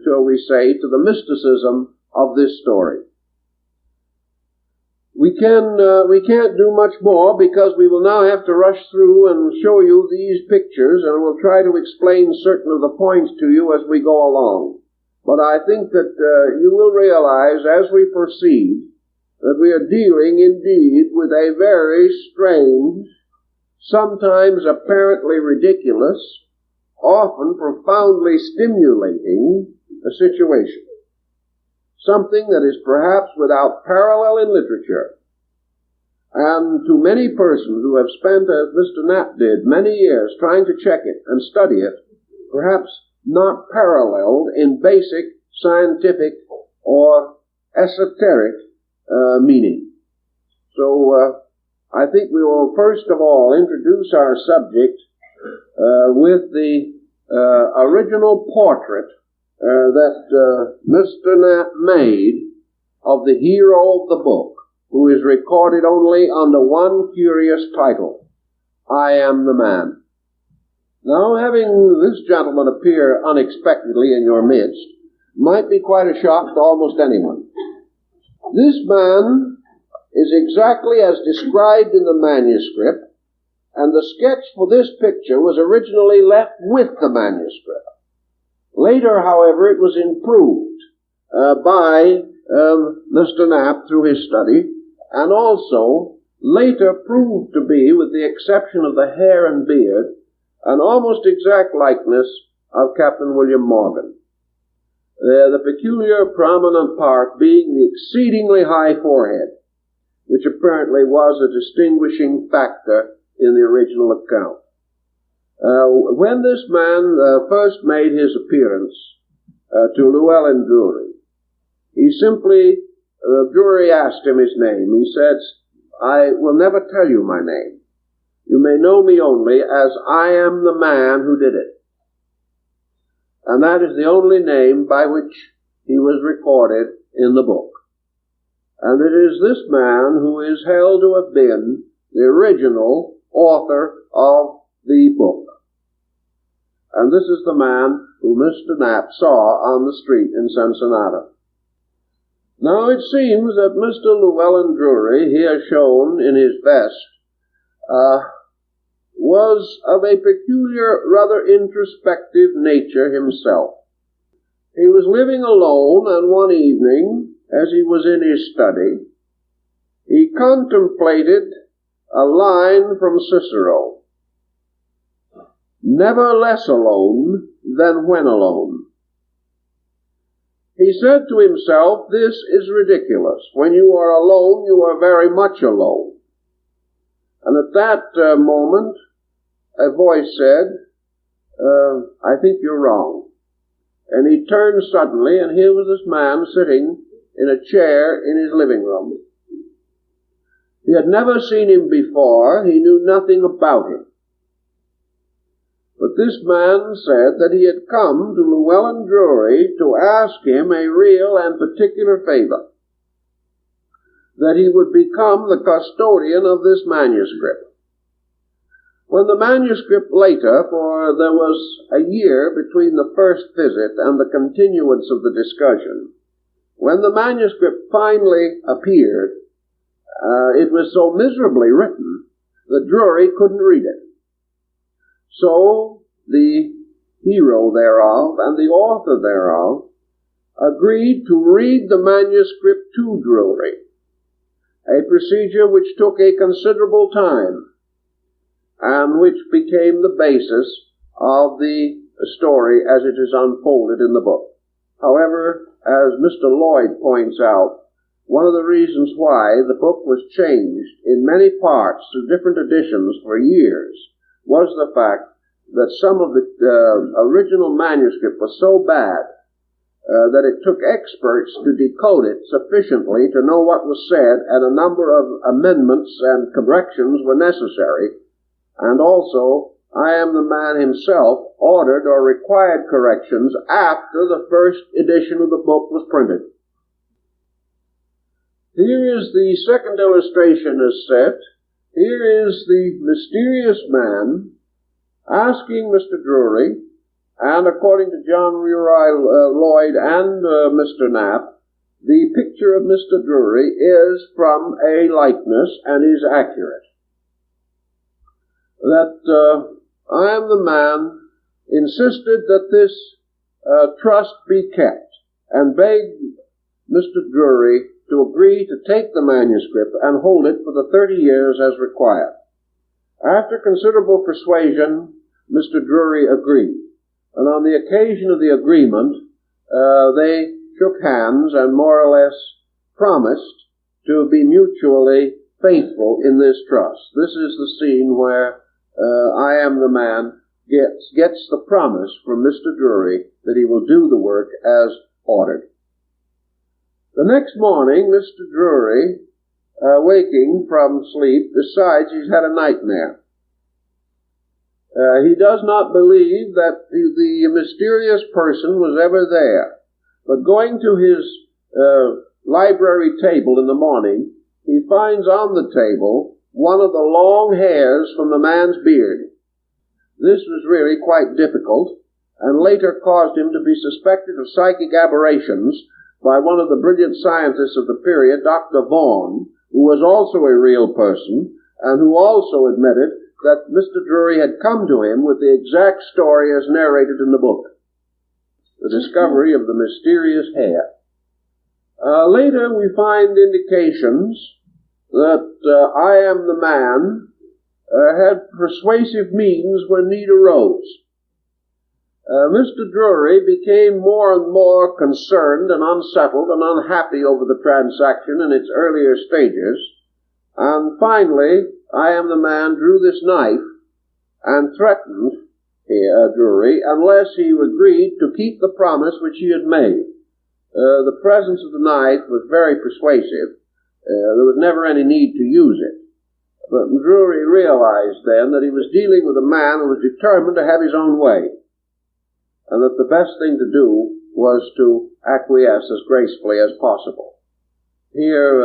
shall we say, to the mysticism of this story. We can't do much more because we will now have to rush through and show you these pictures, and we'll try to explain certain of the points to you as we go along. But I think that you will realize as we proceed that we are dealing indeed with a very strange sometimes apparently ridiculous, often profoundly stimulating a situation. Something that is perhaps without parallel in literature. And to many persons who have spent, as Mr. Knapp did, many years trying to check it and study it, perhaps not paralleled in basic scientific or esoteric meaning. So I think we will first of all introduce our subject with the original portrait that Mr. Knapp made of the hero of the book, who is recorded only under one curious title, I Am the Man. Now, having this gentleman appear unexpectedly in your midst might be quite a shock to almost anyone. This man is exactly as described in the manuscript, and the sketch for this picture was originally left with the manuscript. Later, however, it was improved by Mr. Knapp through his study, and also later proved to be, with the exception of the hair and beard, an almost exact likeness of Captain William Morgan. The peculiar prominent part being the exceedingly high forehead, which apparently was a distinguishing factor in the original account. When this man first made his appearance to Llewellyn Drury, he simply, Drury asked him his name. He said, I will never tell you my name. You may know me only as I am the man who did it. And that is the only name by which he was recorded in the book. And it is this man who is held to have been the original author of the book. And this is the man who Mr. Knapp saw on the street in Cincinnati. Now it seems that Mr. Llewellyn Drury, here shown in his vest, was of a peculiar, rather introspective nature himself. He was living alone, and one evening, as he was in his study, he contemplated a line from Cicero, never less alone than when alone. He said to himself, this is ridiculous. When you are alone, you are very much alone. And at that moment, a voice said, I think you're wrong. And he turned suddenly, and here was this man sitting in a chair in his living room. He had never seen him before. He knew nothing about him. But this man said that he had come to Llewellyn Drury to ask him a real and particular favor, that he would become the custodian of this manuscript. When the manuscript later, for there was a year between the first visit and the continuance of the discussion, when the manuscript finally appeared, it was so miserably written that Drury couldn't read it. So the hero thereof and the author thereof agreed to read the manuscript to Drury, a procedure which took a considerable time and which became the basis of the story as it is unfolded in the book. However, as Mr. Lloyd points out, one of the reasons why the book was changed in many parts to different editions for years was the fact that some of the original manuscript was so bad that it took experts to decode it sufficiently to know what was said, and a number of amendments and corrections were necessary. And also, I Am the Man himself ordered or required corrections after the first edition of the book was printed. Here is the second illustration as set. Here is the mysterious man asking Mr. Drury, and according to John Lloyd and Mr. Knapp, the picture of Mr. Drury is from a likeness and is accurate. That I Am the Man insisted that this trust be kept and begged Mr. Drury to agree to take the manuscript and hold it for the 30 years as required. After considerable persuasion, Mr. Drury agreed, and on the occasion of the agreement, they shook hands and more or less promised to be mutually faithful in this trust. This is the scene where I Am the Man gets the promise from Mr. Drury that he will do the work as ordered. The next morning, Mr. Drury, waking from sleep, decides he's had a nightmare. He does not believe that the mysterious person was ever there, but going to his library table in the morning, he finds on the table one of the long hairs from the man's beard. This was really quite difficult, and later caused him to be suspected of psychic aberrations by one of the brilliant scientists of the period, Dr. Vaughan, who was also a real person, and who also admitted that Mr. Drury had come to him with the exact story as narrated in the book, the discovery of the mysterious hair. Later we find indications that I Am the Man had persuasive means when need arose. Mr. Drury became more and more concerned and unsettled and unhappy over the transaction in its earlier stages, and finally I Am the Man drew this knife and threatened Drury unless he agreed to keep the promise which he had made. The presence of the knife was very persuasive. There was never any need to use it. But Drury realized then that he was dealing with a man who was determined to have his own way, and that the best thing to do was to acquiesce as gracefully as possible. Here,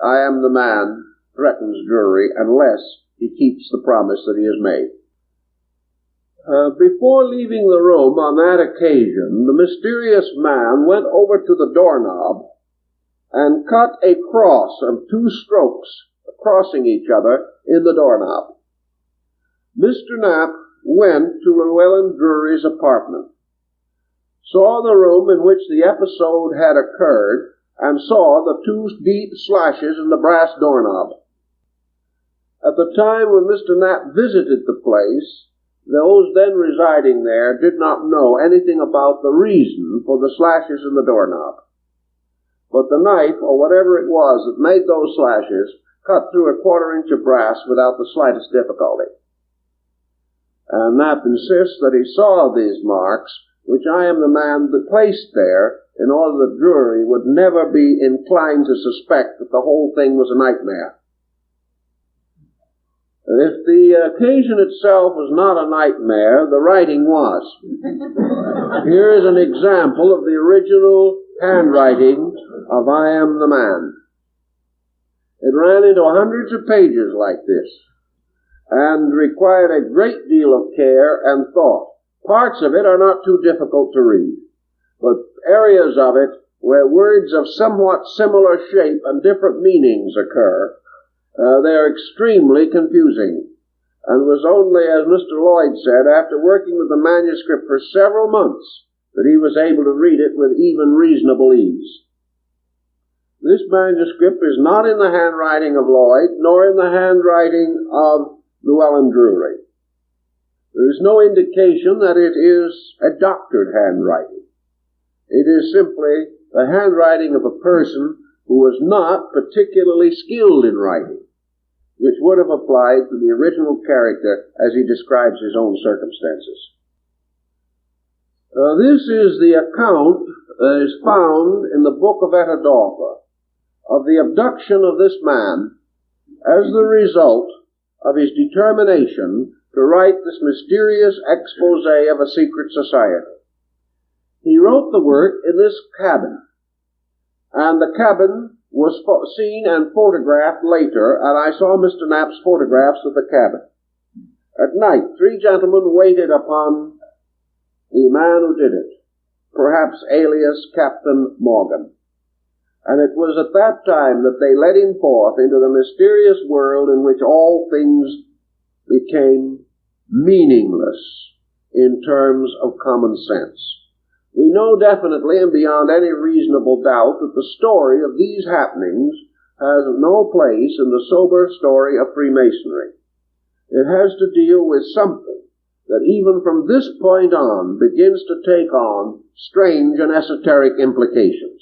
I Am the Man threatens Drury unless he keeps the promise that he has made. Before leaving the room on that occasion, the mysterious man went over to the doorknob and cut a cross of 2 strokes crossing each other in the doorknob. Mr. Knapp went to Llewellyn Drury's apartment, saw the room in which the episode had occurred, and saw the 2 deep slashes in the brass doorknob. At the time when Mr. Knapp visited the place, those then residing there did not know anything about the reason for the slashes in the doorknob. But the knife, or whatever it was that made those slashes, cut through a 1/4 inch of brass without the slightest difficulty. And Knapp insists that he saw these marks, which I Am the Man that placed there, in order that Drury would never be inclined to suspect that the whole thing was a nightmare. If the occasion itself was not a nightmare, the writing was. Here is an example of the original handwriting of I Am the Man. It ran into hundreds of pages like this, and required a great deal of care and thought. Parts of it are not too difficult to read, but areas of it where words of somewhat similar shape and different meanings occur, they're extremely confusing, and was only, as Mr. Lloyd said, after working with the manuscript for several months, that he was able to read it with even reasonable ease. This manuscript is not in the handwriting of Lloyd, nor in the handwriting of Llewellyn Drury. There is no indication that it is a doctored handwriting. It is simply the handwriting of a person who was not particularly skilled in writing, which would have applied to the original character as he describes his own circumstances. This is the account that is found in the book of Etidorhpa of the abduction of this man as the result of his determination to write this mysterious expose of a secret society. He wrote the work in this cabin, and the cabin was seen and photographed later, and I saw Mr. Knapp's photographs of the cabin. At night, 3 gentlemen waited upon the man who did it, perhaps alias Captain Morgan. And it was at that time that they led him forth into the mysterious world in which all things became meaningless in terms of common sense. We know definitely and beyond any reasonable doubt that the story of these happenings has no place in the sober story of Freemasonry. It has to deal with something that even from this point on begins to take on strange and esoteric implications.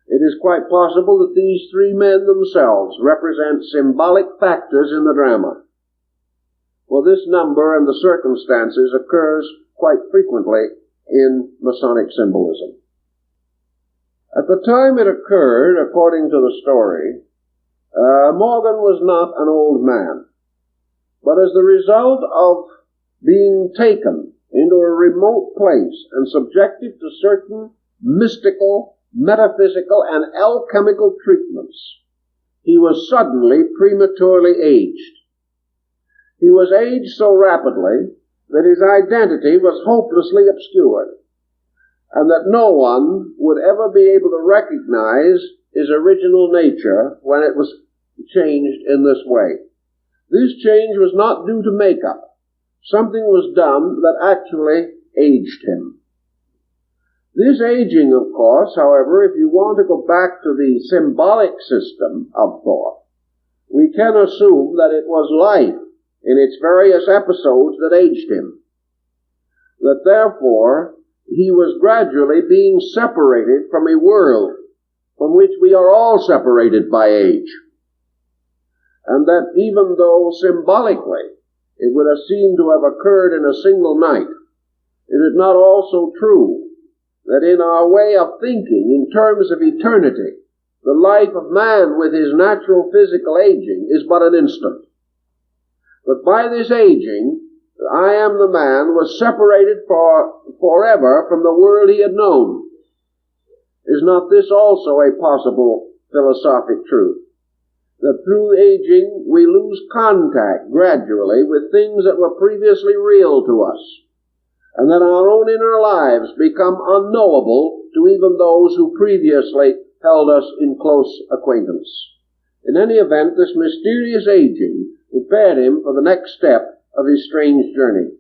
It is quite possible that these three men themselves represent symbolic factors in the drama. For this number and the circumstances occurs quite frequently in Masonic symbolism. At the time it occurred, according to the story, Morgan was not an old man, but as the result of being taken into a remote place and subjected to certain mystical, metaphysical, and alchemical treatments, he was suddenly prematurely aged. He was aged so rapidly that his identity was hopelessly obscured, and that no one would ever be able to recognize his original nature when it was changed in this way. This change was not due to makeup. Something was done that actually aged him. This aging, of course, however, if you want to go back to the symbolic system of thought, we can assume that it was life in its various episodes that aged him. That therefore, he was gradually being separated from a world from which we are all separated by age. And that even though symbolically it would have seemed to have occurred in a single night, it is not also true that in our way of thinking in terms of eternity, the life of man with his natural physical aging is but an instant. But by this aging, I am the man was separated forever from the world he had known. Is not this also a possible philosophic truth? That through aging we lose contact gradually with things that were previously real to us, and that our own inner lives become unknowable to even those who previously held us in close acquaintance. In any event, this mysterious aging prepared him for the next step of his strange journey.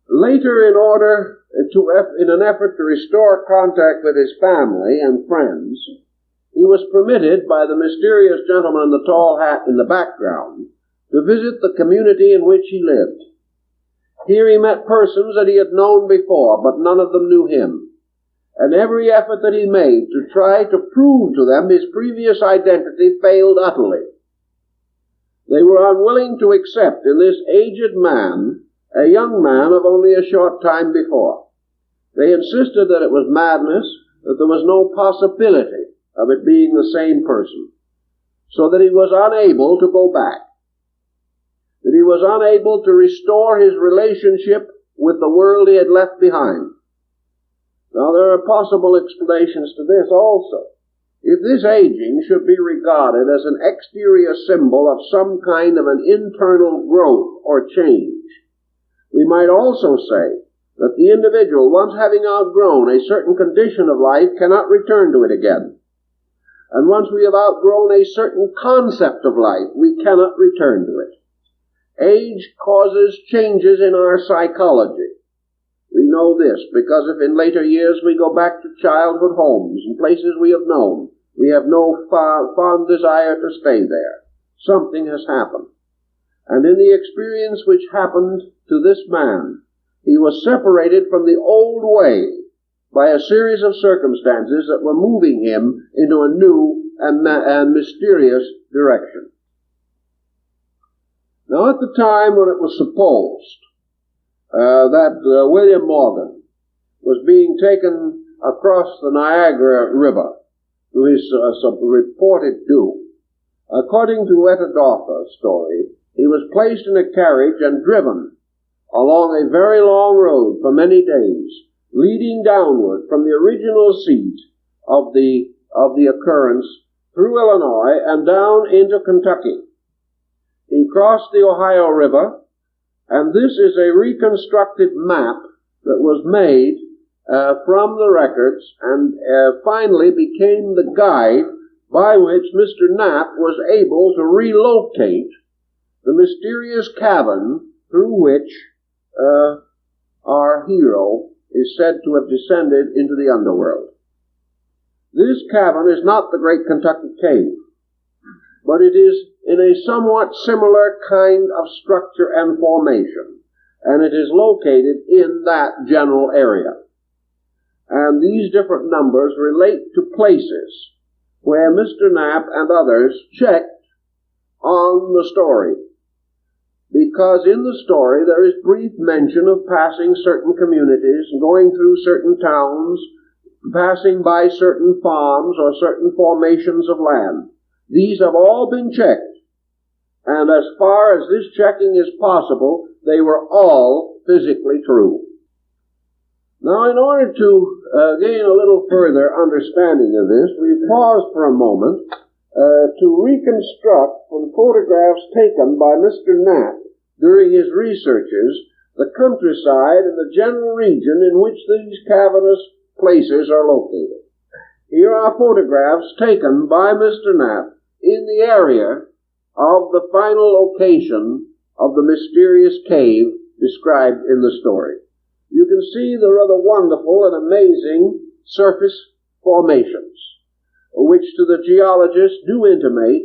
Later, in an effort to restore contact with his family and friends, he was permitted by the mysterious gentleman in the tall hat in the background to visit the community in which he lived. Here he met persons that he had known before, but none of them knew him. And every effort that he made to try to prove to them his previous identity failed utterly. They were unwilling to accept in this aged man a young man of only a short time before. They insisted that it was madness, that there was no possibility of it being the same person, so that he was unable to go back, that he was unable to restore his relationship with the world he had left behind. Now, there are possible explanations to this also. If this aging should be regarded as an exterior symbol of some kind of an internal growth or change, we might also say that the individual, once having outgrown a certain condition of life, cannot return to it again. And once we have outgrown a certain concept of life, we cannot return to it. Age causes changes in our psychology. We know this because if in later years we go back to childhood homes and places we have known, we have no fond desire to stay there. Something has happened. And in the experience which happened to this man, he was separated from the old way by a series of circumstances that were moving him into a new and mysterious direction. Now, at the time when it was supposed that William Morgan was being taken across the Niagara River to his reported doom, according to Etidorpha's story, he was placed in a carriage and driven along a very long road for many days, leading downward from the original seat of the occurrence through Illinois and down into Kentucky. He crossed the Ohio River, and this is a reconstructed map that was made from the records and finally became the guide by which Mr. Knapp was able to relocate the mysterious cavern through which our hero is said to have descended into the underworld. This cavern is not the great Kentucky cave, but it is in a somewhat similar kind of structure and formation, and it is located in that general area. And these different numbers relate to places where Mr. Knapp and others checked on the story, because in the story there is brief mention of passing certain communities, going through certain towns, passing by certain farms or certain formations of land. These have all been checked, and as far as this checking is possible, they were all physically true. Now, in order to gain a little further understanding of this, we pause for a moment to reconstruct from photographs taken by Mr. Knapp during his researches the countryside and the general region in which these cavernous places are located. Here are photographs taken by Mr. Knapp in the area of the final location of the mysterious cave described in the story. You can see the rather wonderful and amazing surface formations, which to the geologists do intimate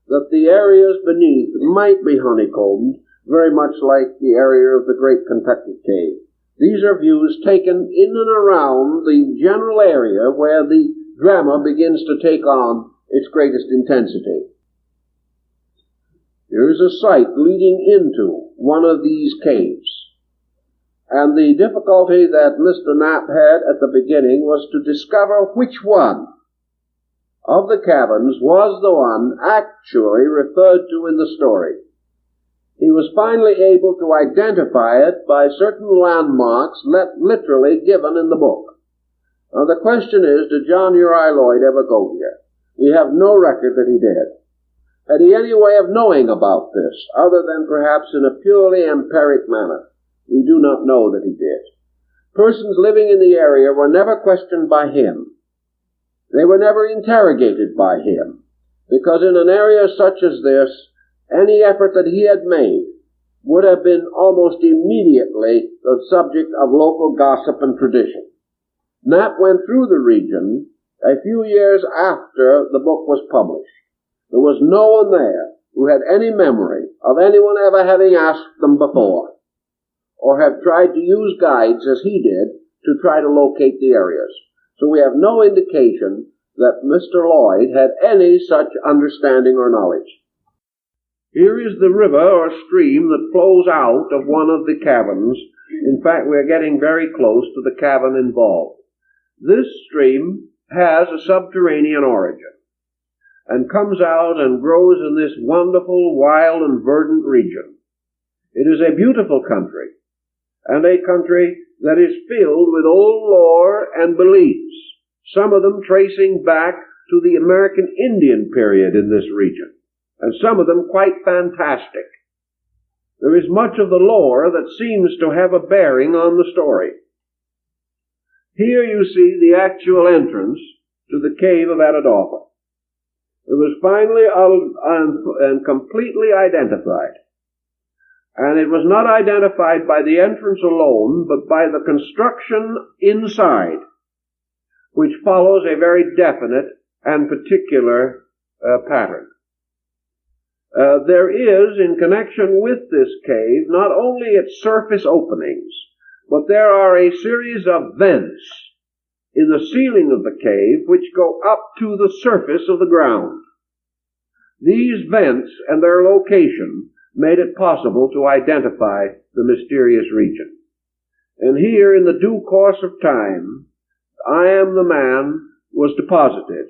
that the areas beneath might be honeycombed, very much like the area of the Great Kentucky Cave. These are views taken in and around the general area where the drama begins to take on its greatest intensity. Here is a site leading into one of these caves. And the difficulty that Mr. Knapp had at the beginning was to discover which one of the caverns was the one actually referred to in the story. He was finally able to identify it by certain landmarks literally given in the book. Now the question is, did John Uri Lloyd ever go here? We have no record that he did. Had he any way of knowing about this, other than perhaps in a purely empiric manner? We do not know that he did. Persons living in the area were never questioned by him. They were never interrogated by him, because in an area such as this, any effort that he had made would have been almost immediately the subject of local gossip and tradition. Knapp went through the region a few years after the book was published. There was no one there who had any memory of anyone ever having asked them before, or have tried to use guides, as he did, to try to locate the areas. So we have no indication that Mr. Lloyd had any such understanding or knowledge. Here is the river or stream that flows out of one of the caverns. In fact, we're getting very close to the cavern involved. This stream has a subterranean origin and comes out and grows in this wonderful, wild, and verdant region. It is a beautiful country, and a country that is filled with old lore and beliefs, some of them tracing back to the American Indian period in this region, and some of them quite fantastic. There is much of the lore that seems to have a bearing on the story. Here you see the actual entrance to the cave of Etidorhpa. It was finally and completely identified. And it was not identified by the entrance alone, but by the construction inside, which follows a very definite and particular pattern. There is, in connection with this cave, not only its surface openings, but there are a series of vents in the ceiling of the cave which go up to the surface of the ground. These vents and their location made it possible to identify the mysterious region. And here, in the due course of time, I Am the Man was deposited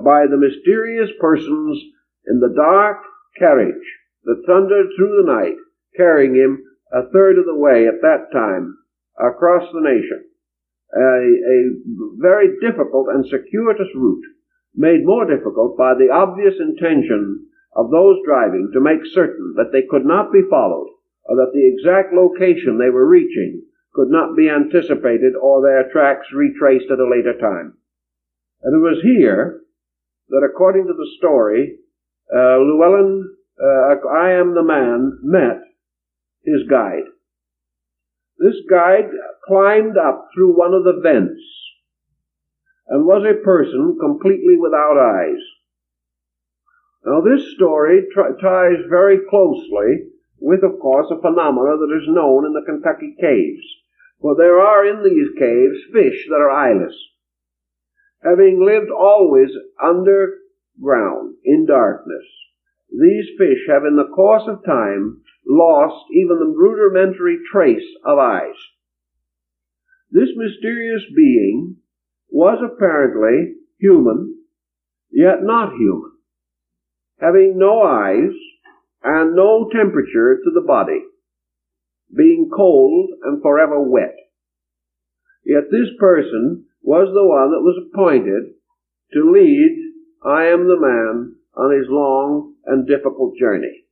by the mysterious persons in the dark carriage that thundered through the night, carrying him a third of the way at that time across the nation. A very difficult and circuitous route, made more difficult by the obvious intention of those driving to make certain that they could not be followed, or that the exact location they were reaching could not be anticipated or their tracks retraced at a later time. And it was here that, according to the story, Llewellyn, I Am the Man, met his guide. This guide climbed up through one of the vents and was a person completely without eyes. Now this story ties very closely with, of course, a phenomena that is known in the Kentucky caves. For there are in these caves fish that are eyeless. Having lived always underground, in darkness, these fish have in the course of time lost even the rudimentary trace of eyes. This mysterious being was apparently human, yet not human, having no eyes and no temperature to the body, being cold and forever wet. Yet this person was the one that was appointed to lead I Am the Man on his long and difficult journey.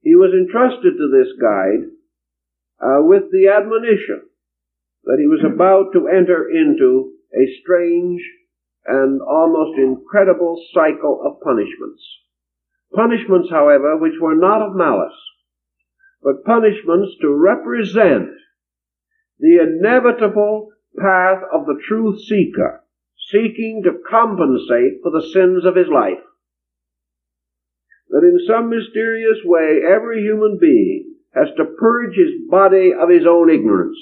He was entrusted to this guide with the admonition that he was about to enter into a strange and almost incredible cycle of punishments. Punishments, however, which were not of malice, but punishments to represent the inevitable path of the truth seeker, seeking to compensate for the sins of his life. That in some mysterious way every human being has to purge his body of his own ignorance,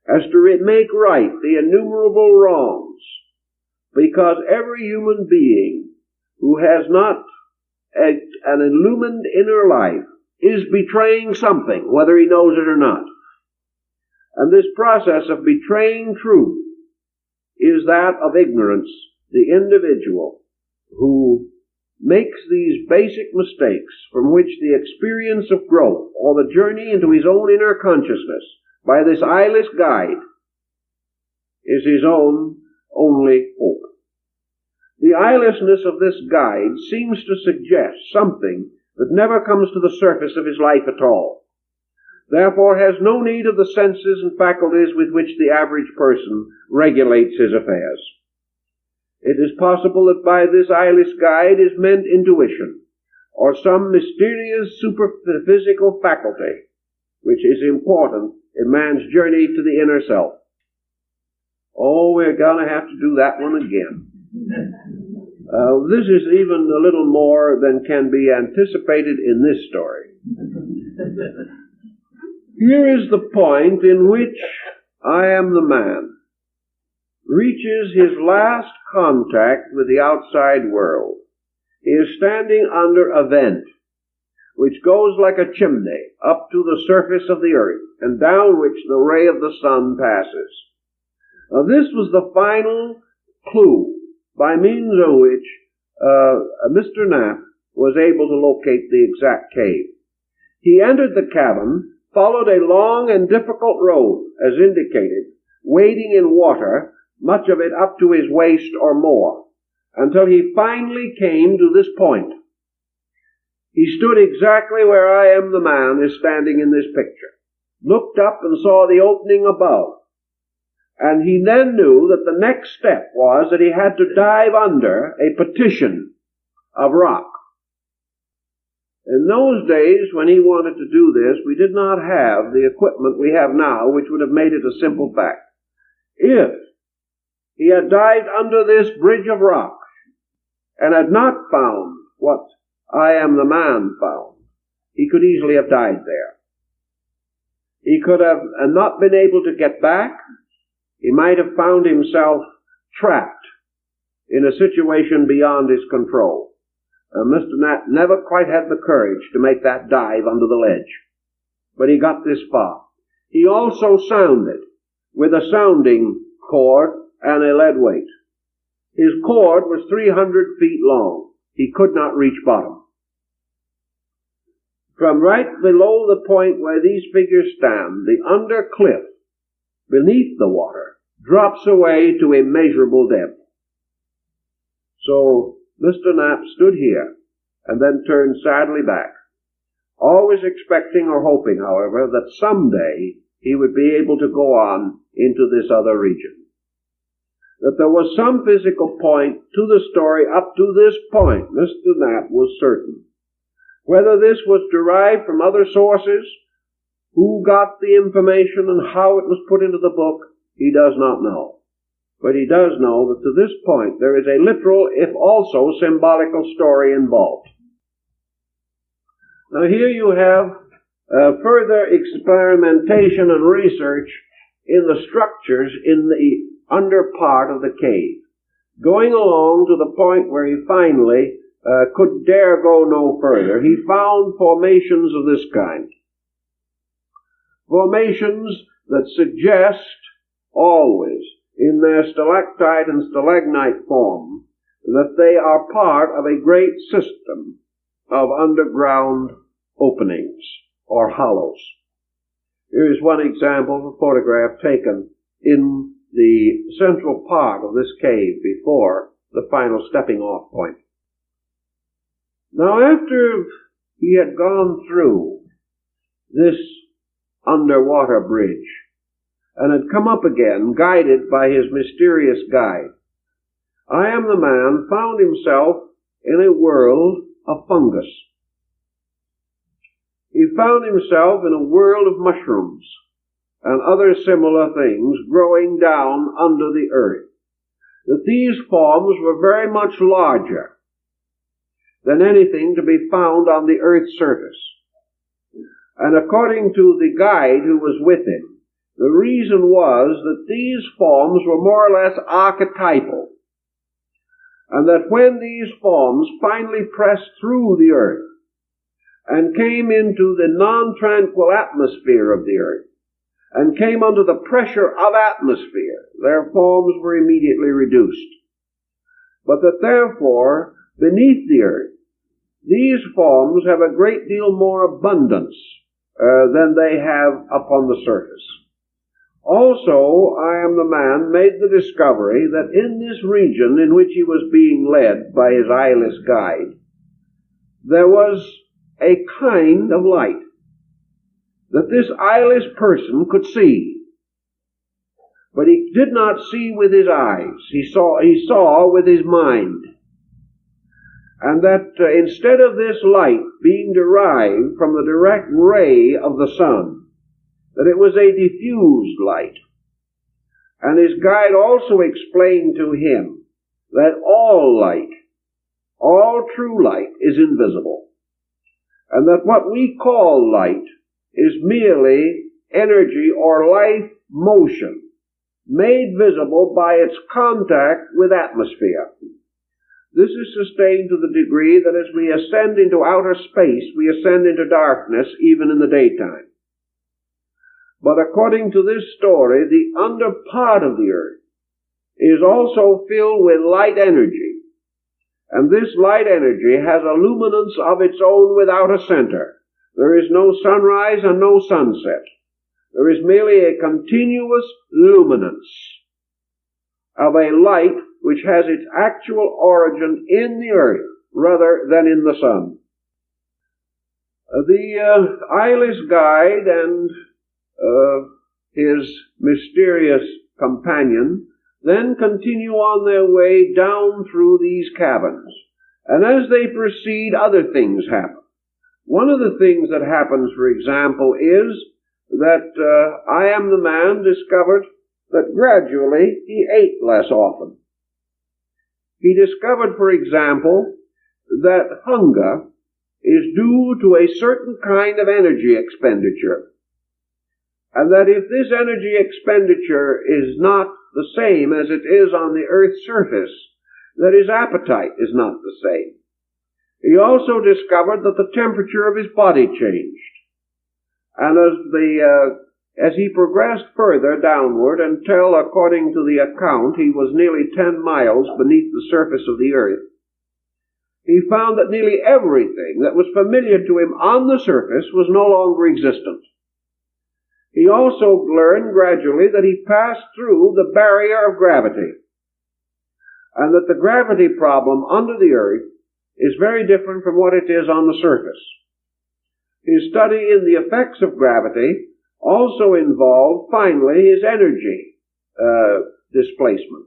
has to make right the innumerable wrongs, because every human being who has not an illumined inner life is betraying something, whether he knows it or not. And this process of betraying truth is that of ignorance, the individual who makes these basic mistakes from which the experience of growth or the journey into his own inner consciousness by this eyeless guide is his own only hope. The eyelessness of this guide seems to suggest something that never comes to the surface of his life at all, therefore has no need of the senses and faculties with which the average person regulates his affairs. It is possible that by this eyeless guide is meant intuition, or some mysterious superphysical faculty, which is important in man's journey to the inner self. Oh, we're going to have to do that one again. This is even a little more than can be anticipated in this story. Here is the point in which I Am the Man reaches his last contact with the outside world. He is standing under a vent which goes like a chimney up to the surface of the earth and down which the ray of the sun passes. Now, this was the final clue by means of which Mr. Knapp was able to locate the exact cave. He entered the cabin, followed a long and difficult road, as indicated, wading in water, much of it up to his waist or more, until he finally came to this point. He stood exactly where I Am the Man is standing in this picture, looked up and saw the opening above, and he then knew that the next step was that he had to dive under a partition of rock. In those days, when he wanted to do this, we did not have the equipment we have now, which would have made it a simple fact. If he had dived under this bridge of rock and had not found what I Am the Man found, he could easily have died there. He could have not been able to get back. He might have found himself trapped in a situation beyond his control. Mr. Knapp never quite had the courage to make that dive under the ledge, but he got this far. He also sounded with a sounding cord and a lead weight. His cord was 300 feet long. He could not reach bottom. From right below the point where these figures stand, the under cliff beneath the water drops away to immeasurable depth. So Mr. Knapp stood here and then turned sadly back, always expecting or hoping, however, that someday he would be able to go on into this other region. That there was some physical point to the story up to this point, Mr. Knapp was certain. Whether this was derived from other sources, who got the information and how it was put into the book, he does not know. but he does know that to this point there is a literal, if also symbolical, story involved. Now here you have further experimentation and research in the structures in the under part of the cave, going along to the point where he finally could dare go no further. He found formations of this kind. Formations that suggest always, in their stalactite and stalagmite form, that they are part of a great system of underground openings or hollows. Here is one example of a photograph taken in the central part of this cave before the final stepping off point. Now, after he had gone through this underwater bridge and had come up again, guided by his mysterious guide, I Am the Man found himself in a world of fungus. He found himself in a world of mushrooms and other similar things growing down under the earth. That these forms were very much larger than anything to be found on the earth's surface. And according to the guide who was with him, the reason was that these forms were more or less archetypal, and that when these forms finally pressed through the earth and came into the non-tranquil atmosphere of the earth, and came under the pressure of atmosphere, their forms were immediately reduced. But that therefore, beneath the earth, these forms have a great deal more abundance than they have upon the surface. Also, I Am the Man made the discovery that in this region in which he was being led by his eyeless guide, there was a kind of light that this eyeless person could see. But he did not see with his eyes. He saw with his mind. And that instead of this light being derived from the direct ray of the sun, that it was a diffused light. And his guide also explained to him that all light, all true light, is invisible. And that what we call light is merely energy or life motion made visible by its contact with atmosphere. This is sustained to the degree that as we ascend into outer space, we ascend into darkness even in the daytime. But according to this story, the under part of the earth is also filled with light energy. And this light energy has a luminance of its own without a center. There is no sunrise and no sunset. There is merely a continuous luminance of a light which has its actual origin in the earth rather than in the sun. The eyeless guide and his mysterious companion then continue on their way down through these caverns. And as they proceed, other things happen. One of the things that happens, for example, is that I Am the Man discovered that gradually he ate less often. He discovered, for example, that hunger is due to a certain kind of energy expenditure, and that if this energy expenditure is not the same as it is on the earth's surface, that his appetite is not the same. He also discovered that the temperature of his body changed. And as he progressed further downward until, according to the account, he was nearly 10 miles beneath the surface of the earth, he found that nearly everything that was familiar to him on the surface was no longer existent. He also learned gradually that he passed through the barrier of gravity, and that the gravity problem under the earth is very different from what it is on the surface. His study in the effects of gravity also involved, finally, his energy displacement.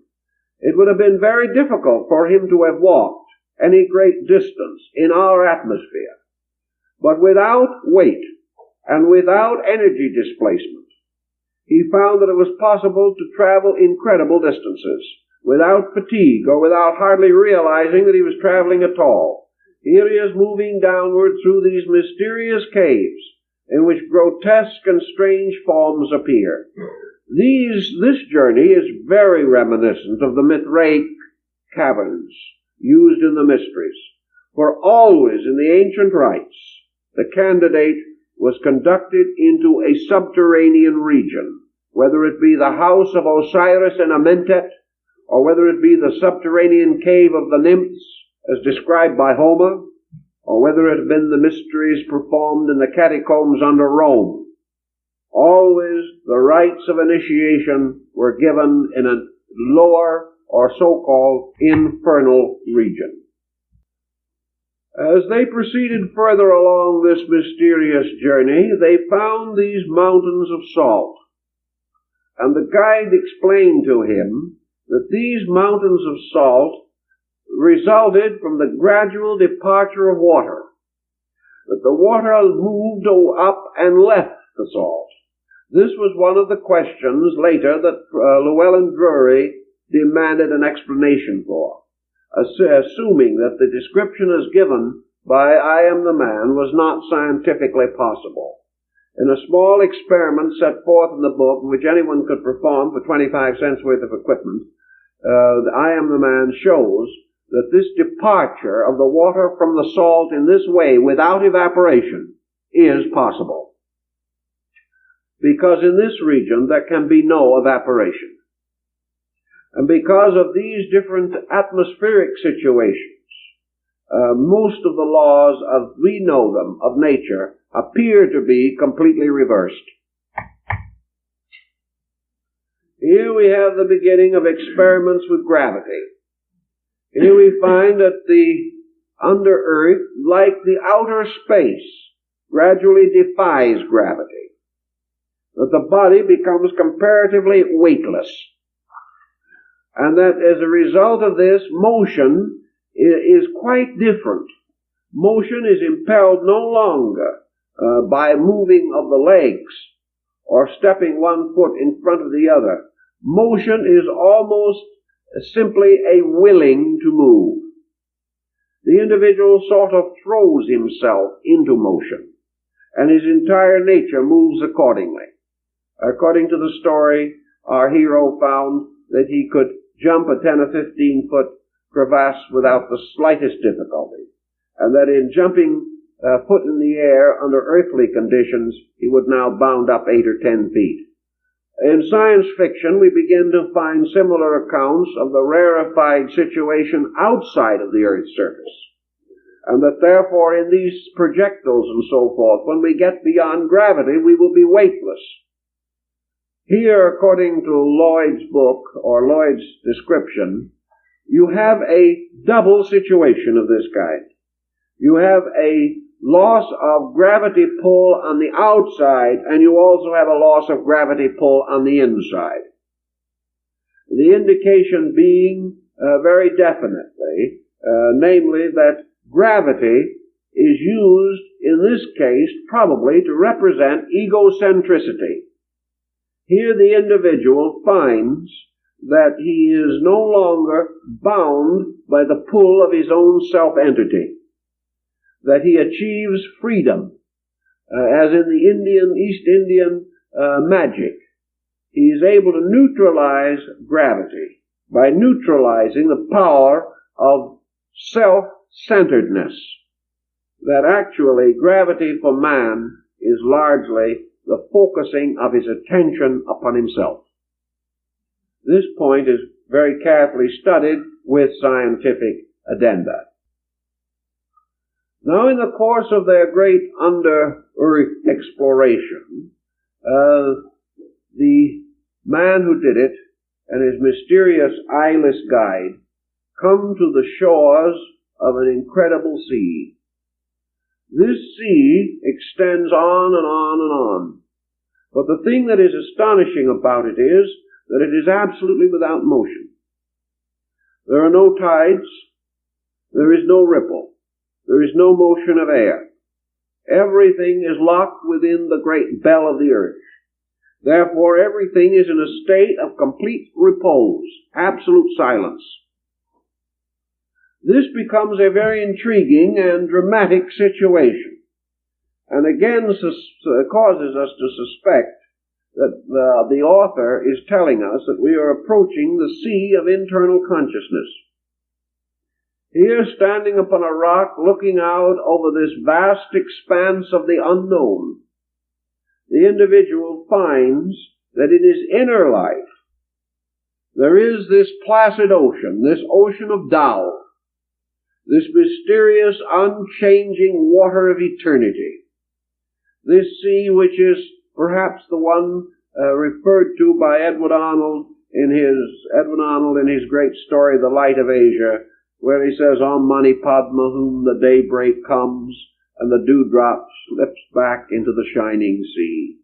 It would have been very difficult for him to have walked any great distance in our atmosphere, but without weight and without energy displacement, he found that it was possible to travel incredible distances without fatigue or without hardly realizing that he was traveling at all. Here he is moving downward through these mysterious caves in which grotesque and strange forms appear. This journey is very reminiscent of the Mithraic caverns used in the mysteries, for always in the ancient rites the candidate was conducted into a subterranean region, whether it be the house of Osiris in Amentet, or whether it be the subterranean cave of the nymphs, as described by Homer, or whether it had been the mysteries performed in the catacombs under Rome. Always the rites of initiation were given in a lower or so-called infernal region. As they proceeded further along this mysterious journey, they found these mountains of salt, and the guide explained to him that these mountains of salt resulted from the gradual departure of water, that the water moved up and left the salt. This was one of the questions later that Llewellyn Drury demanded an explanation for, assuming that the description as given by I Am the Man was not scientifically possible. In a small experiment set forth in the book, which anyone could perform for 25 cents worth of equipment, I Am the Man shows that this departure of the water from the salt in this way, without evaporation, is possible. Because in this region there can be no evaporation. And because of these different atmospheric situations, most of the laws, as we know them, of nature, appear to be completely reversed. Here we have the beginning of experiments with gravity. Here we find that the under earth, like the outer space, gradually defies gravity. That the body becomes comparatively weightless. And that as a result of this, motion is quite different. Motion is impelled no longer by moving of the legs or stepping one foot in front of the other. Motion is almost simply a willing to move. The individual sort of throws himself into motion, and his entire nature moves accordingly. According to the story, our hero found that he could jump a 10 or 15 foot crevasse without the slightest difficulty, and that in jumping a foot in the air under earthly conditions, he would now bound up 8 or 10 feet. In science fiction, we begin to find similar accounts of the rarefied situation outside of the Earth's surface, and that therefore in these projectiles and so forth, when we get beyond gravity, we will be weightless. Here, according to Lloyd's book, or Lloyd's description, you have a double situation of this kind. You have a loss of gravity pull on the outside, and you also have a loss of gravity pull on the inside. The indication being very definitely, namely that gravity is used in this case probably to represent egocentricity. Here the individual finds that he is no longer bound by the pull of his own self-entity, that he achieves freedom, as in the East Indian magic. He is able to neutralize gravity by neutralizing the power of self-centeredness, that actually gravity for man is largely the focusing of his attention upon himself. This point is very carefully studied with scientific addenda. Now, in the course of their great under-earth exploration, the man who did it and his mysterious eyeless guide come to the shores of an incredible sea. This sea extends on and on and on. But the thing that is astonishing about it is that it is absolutely without motion. There are no tides. There is no ripple. There is no motion of air. Everything is locked within the great bell of the earth. Therefore, everything is in a state of complete repose, absolute silence. This becomes a very intriguing and dramatic situation, and again causes us to suspect that the author is telling us that we are approaching the sea of internal consciousness. Here, standing upon a rock, looking out over this vast expanse of the unknown, the individual finds that in his inner life there is this placid ocean, this ocean of Tao, this mysterious, unchanging water of eternity, this sea which is perhaps the one referred to by Edward Arnold in his great story, The Light of Asia, where he says, Om Mani Padma whom the daybreak comes, and the dewdrop slips back into the shining sea.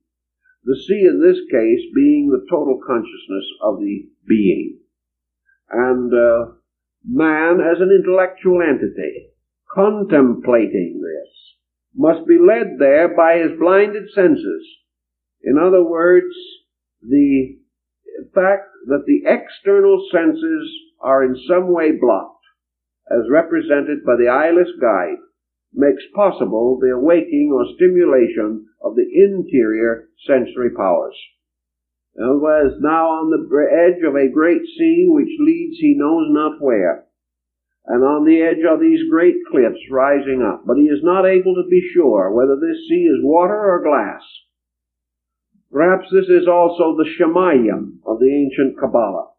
The sea in this case being the total consciousness of the being. And man as an intellectual entity, contemplating this, must be led there by his blinded senses. In other words, the fact that the external senses are in some way blocked, as represented by the eyeless guide, makes possible the awakening or stimulation of the interior sensory powers. In other words, now on the edge of a great sea which leads he knows not where, and on the edge are these great cliffs rising up, but he is not able to be sure whether this sea is water or glass. Perhaps this is also the Shemayim of the ancient Kabbalah,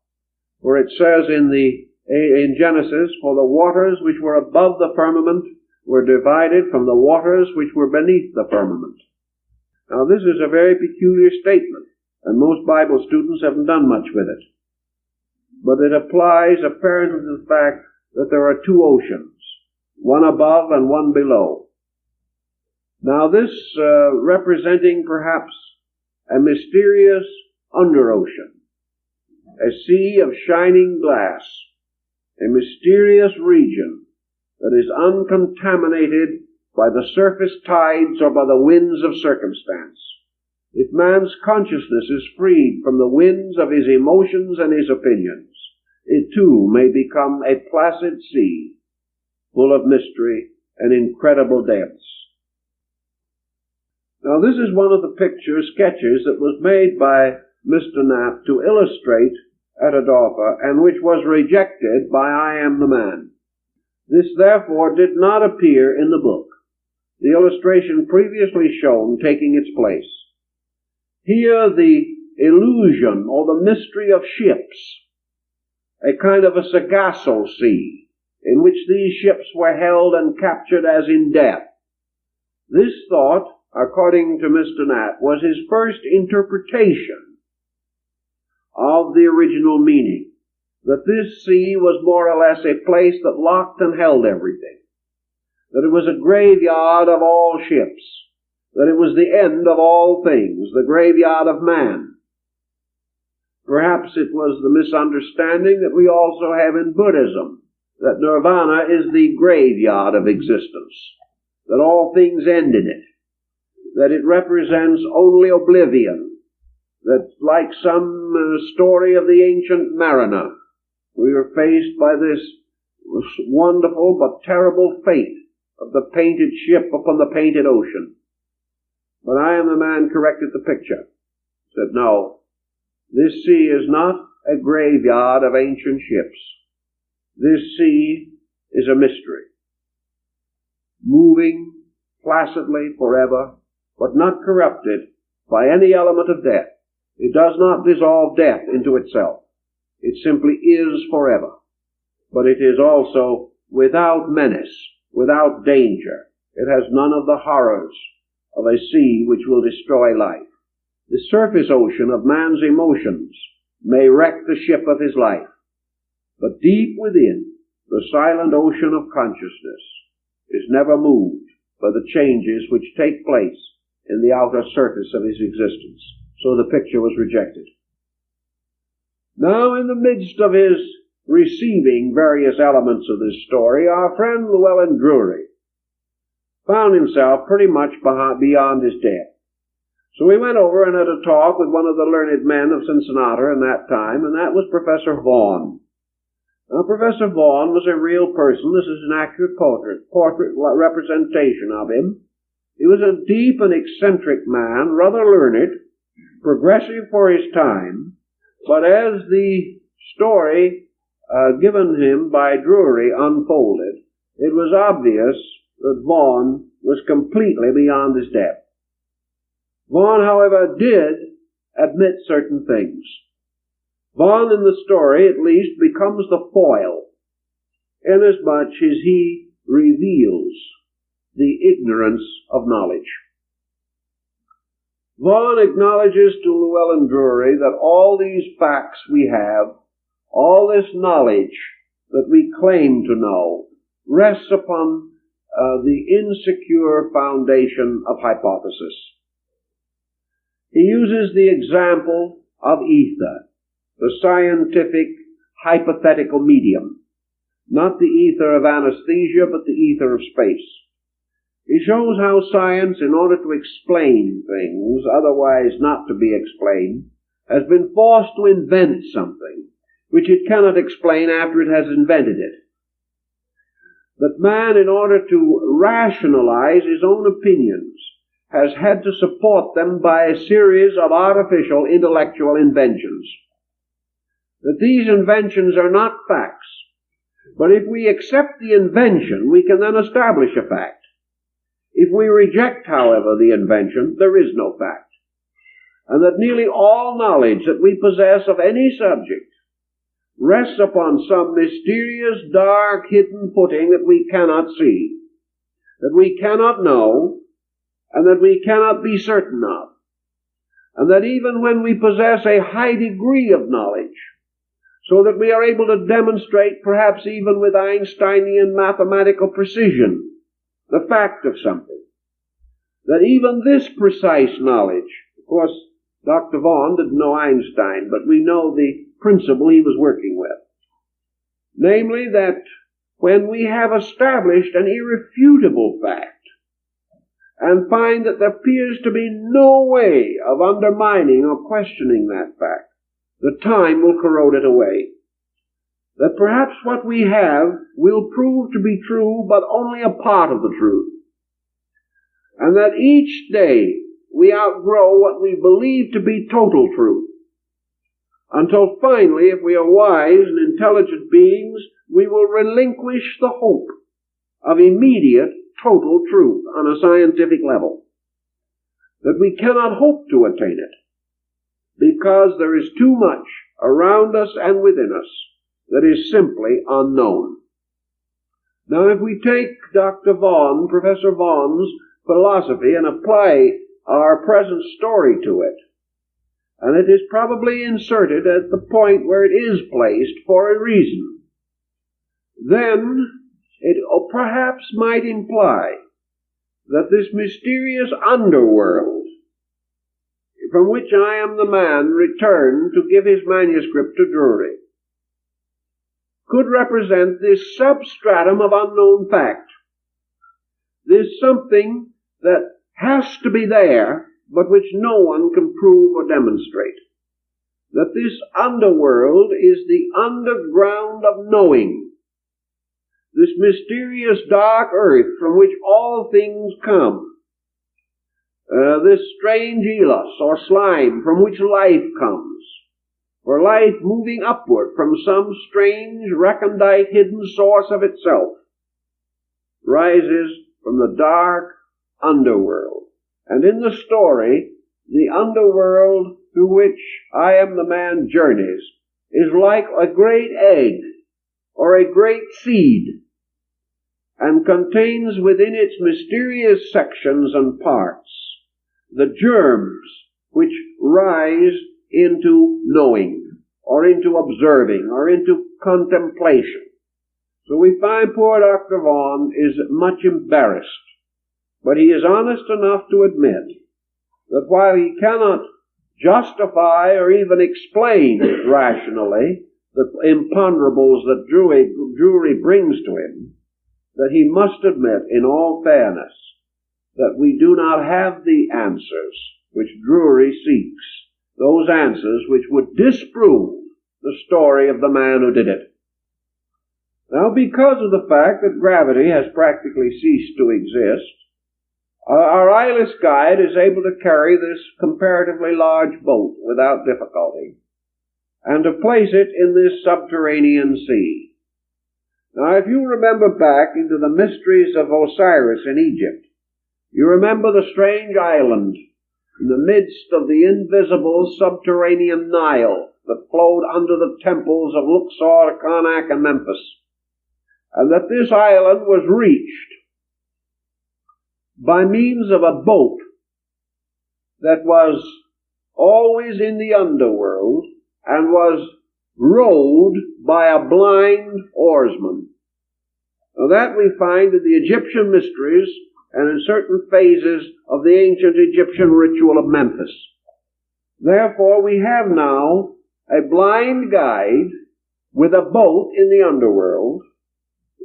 where it says in Genesis, for the waters which were above the firmament were divided from the waters which were beneath the firmament. Now this is a very peculiar statement, and most Bible students haven't done much with it. But it applies apparently to the fact that there are two oceans, one above and one below. Now this representing perhaps a mysterious under-ocean, a sea of shining glass, a mysterious region that is uncontaminated by the surface tides or by the winds of circumstance. If man's consciousness is freed from the winds of his emotions and his opinions, it too may become a placid sea, full of mystery and incredible depths. Now this is one of the sketches that was made by Mr. Knapp to illustrate Etidorhpa, and which was rejected by I Am the Man. This therefore did not appear in the book, the illustration previously shown taking its place. Here the illusion or the mystery of ships, a kind of a Sargasso Sea, in which these ships were held and captured as in death. This thought, according to Mr. Knapp, was his first interpretation of the original meaning, that this sea was more or less a place that locked and held everything, that it was a graveyard of all ships, that it was the end of all things, the graveyard of man. Perhaps it was the misunderstanding that we also have in Buddhism, that nirvana is the graveyard of existence, that all things end in it, that it represents only oblivion, that like some story of the ancient mariner, we are faced by this wonderful but terrible fate of the painted ship upon the painted ocean. But I Am the Man corrected the picture, said, no, this sea is not a graveyard of ancient ships. This sea is a mystery, moving placidly forever, but not corrupted by any element of death. It does not dissolve death into itself. It simply is forever. But it is also without menace, without danger. It has none of the horrors of a sea which will destroy life. The surface ocean of man's emotions may wreck the ship of his life, but deep within, the silent ocean of consciousness is never moved by the changes which take place in the outer surface of his existence. So the picture was rejected. Now, in the midst of his receiving various elements of this story, our friend Llewellyn Drury found himself pretty much beyond his depth. So we went over and had a talk with one of the learned men of Cincinnati in that time, and that was Professor Vaughan. Now, Professor Vaughan was a real person. This is an accurate portrait representation of him. He was a deep and eccentric man, rather learned, progressive for his time, but as the story given him by Drury unfolded, it was obvious that Vaughan was completely beyond his depth. Vaughan, however, did admit certain things. Vaughan, in the story at least, becomes the foil, inasmuch as he reveals the ignorance of knowledge. Vaughan acknowledges to Llewellyn Drury that all these facts we have, all this knowledge that we claim to know, rests upon the insecure foundation of hypothesis. He uses the example of ether, the scientific hypothetical medium, not the ether of anesthesia, but the ether of space. He shows how science, in order to explain things otherwise not to be explained, has been forced to invent something which it cannot explain after it has invented it. That man, in order to rationalize his own opinions, has had to support them by a series of artificial intellectual inventions. That these inventions are not facts, but if we accept the invention, we can then establish a fact. If we reject, however, the invention, there is no fact. And that nearly all knowledge that we possess of any subject rests upon some mysterious, dark, hidden footing that we cannot see, that we cannot know, and that we cannot be certain of. And that even when we possess a high degree of knowledge, so that we are able to demonstrate, perhaps even with Einsteinian mathematical precision, the fact of something, that even this precise knowledge, of course, Dr. Vaughan didn't know Einstein, but we know the principle he was working with. Namely, that when we have established an irrefutable fact, and find that there appears to be no way of undermining or questioning that fact, the time will corrode it away. That perhaps what we have will prove to be true, but only a part of the truth. And that each day we outgrow what we believe to be total truth, until finally, if we are wise and intelligent beings, we will relinquish the hope of immediate total truth on a scientific level. That we cannot hope to attain it, because there is too much around us and within us that is simply unknown. Now, if we take Dr. Vaughan, Professor Vaughan's philosophy, and apply our present story to it, and it is probably inserted at the point where it is placed for a reason, then it perhaps might imply that this mysterious underworld, from which I am the man returned to give his manuscript to Drury, could represent this substratum of unknown fact, this something that has to be there, but which no one can prove or demonstrate. That this underworld is the underground of knowing, this mysterious dark earth from which all things come, this strange elos or slime from which life comes, or life moving upward from some strange, recondite, hidden source of itself, rises from the dark underworld. And in the story, the underworld through which I am the man journeys is like a great egg or a great seed, and contains within its mysterious sections and parts the germs which rise into knowing, or into observing, or into contemplation. So we find poor Dr. Vaughan is much embarrassed, but he is honest enough to admit that while he cannot justify or even explain rationally the imponderables that Drury brings to him, that he must admit in all fairness that we do not have the answers which Drury seeks, those answers which would disprove the story of the man who did it. Now, because of the fact that gravity has practically ceased to exist, our eyeless guide is able to carry this comparatively large boat without difficulty, and to place it in this subterranean sea. Now, if you remember back into the mysteries of Osiris in Egypt, you remember the strange island in the midst of the invisible subterranean Nile that flowed under the temples of Luxor, Karnak, and Memphis, and that this island was reached by means of a boat that was always in the underworld and was rowed by a blind oarsman. Now that we find in the Egyptian mysteries and in certain phases of the ancient Egyptian ritual of Memphis. Therefore, we have now a blind guide with a boat in the underworld,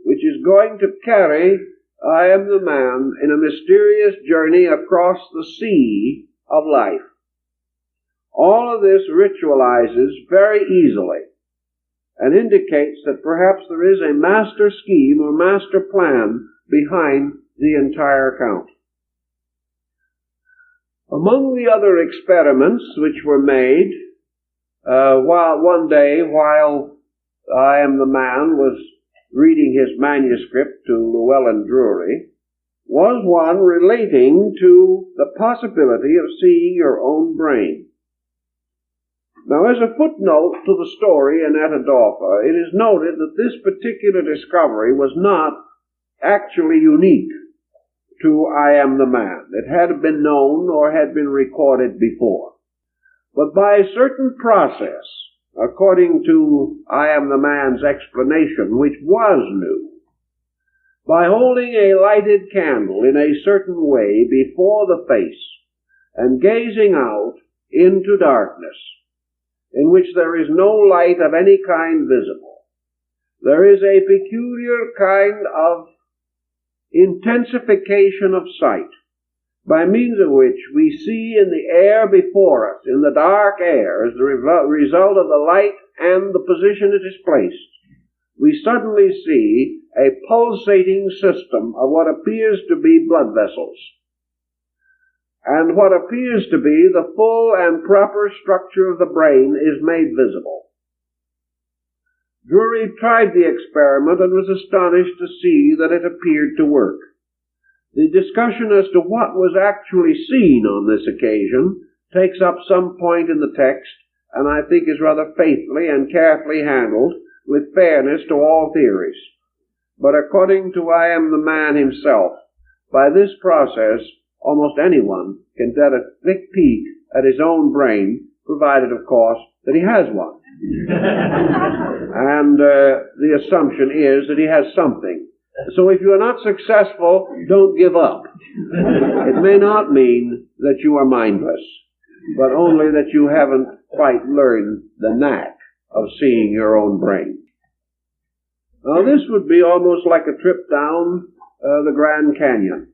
which is going to carry I am the man in a mysterious journey across the sea of life. All of this ritualizes very easily and indicates that perhaps there is a master scheme or master plan behind the entire account. Among the other experiments which were made, one day while I am the man was reading his manuscript to Llewellyn Drury, was one relating to the possibility of seeing your own brain. Now, as a footnote to the story in Etidorhpa, it is noted that this particular discovery was not actually unique to I am the man. It had been known or had been recorded before. But by a certain process, according to I am the man's explanation, which was new, by holding a lighted candle in a certain way before the face and gazing out into darkness, in which there is no light of any kind visible, there is a peculiar kind of intensification of sight, by means of which we see in the air before us, in the dark air, as the result of the light and the position it is placed, we suddenly see a pulsating system of what appears to be blood vessels, and what appears to be the full and proper structure of the brain is made visible. Drury tried the experiment and was astonished to see that it appeared to work. The discussion as to what was actually seen on this occasion takes up some point in the text, and I think is rather faithfully and carefully handled, with fairness to all theories. But according to I am the man himself, by this process, almost anyone can get a thick peek at his own brain, provided, of course, that he has one. And the assumption is that he has something. So if you are not successful, don't give up. It may not mean that you are mindless, but only that you haven't quite learned the knack of seeing your own brain. Now this would be almost like a trip down the Grand Canyon.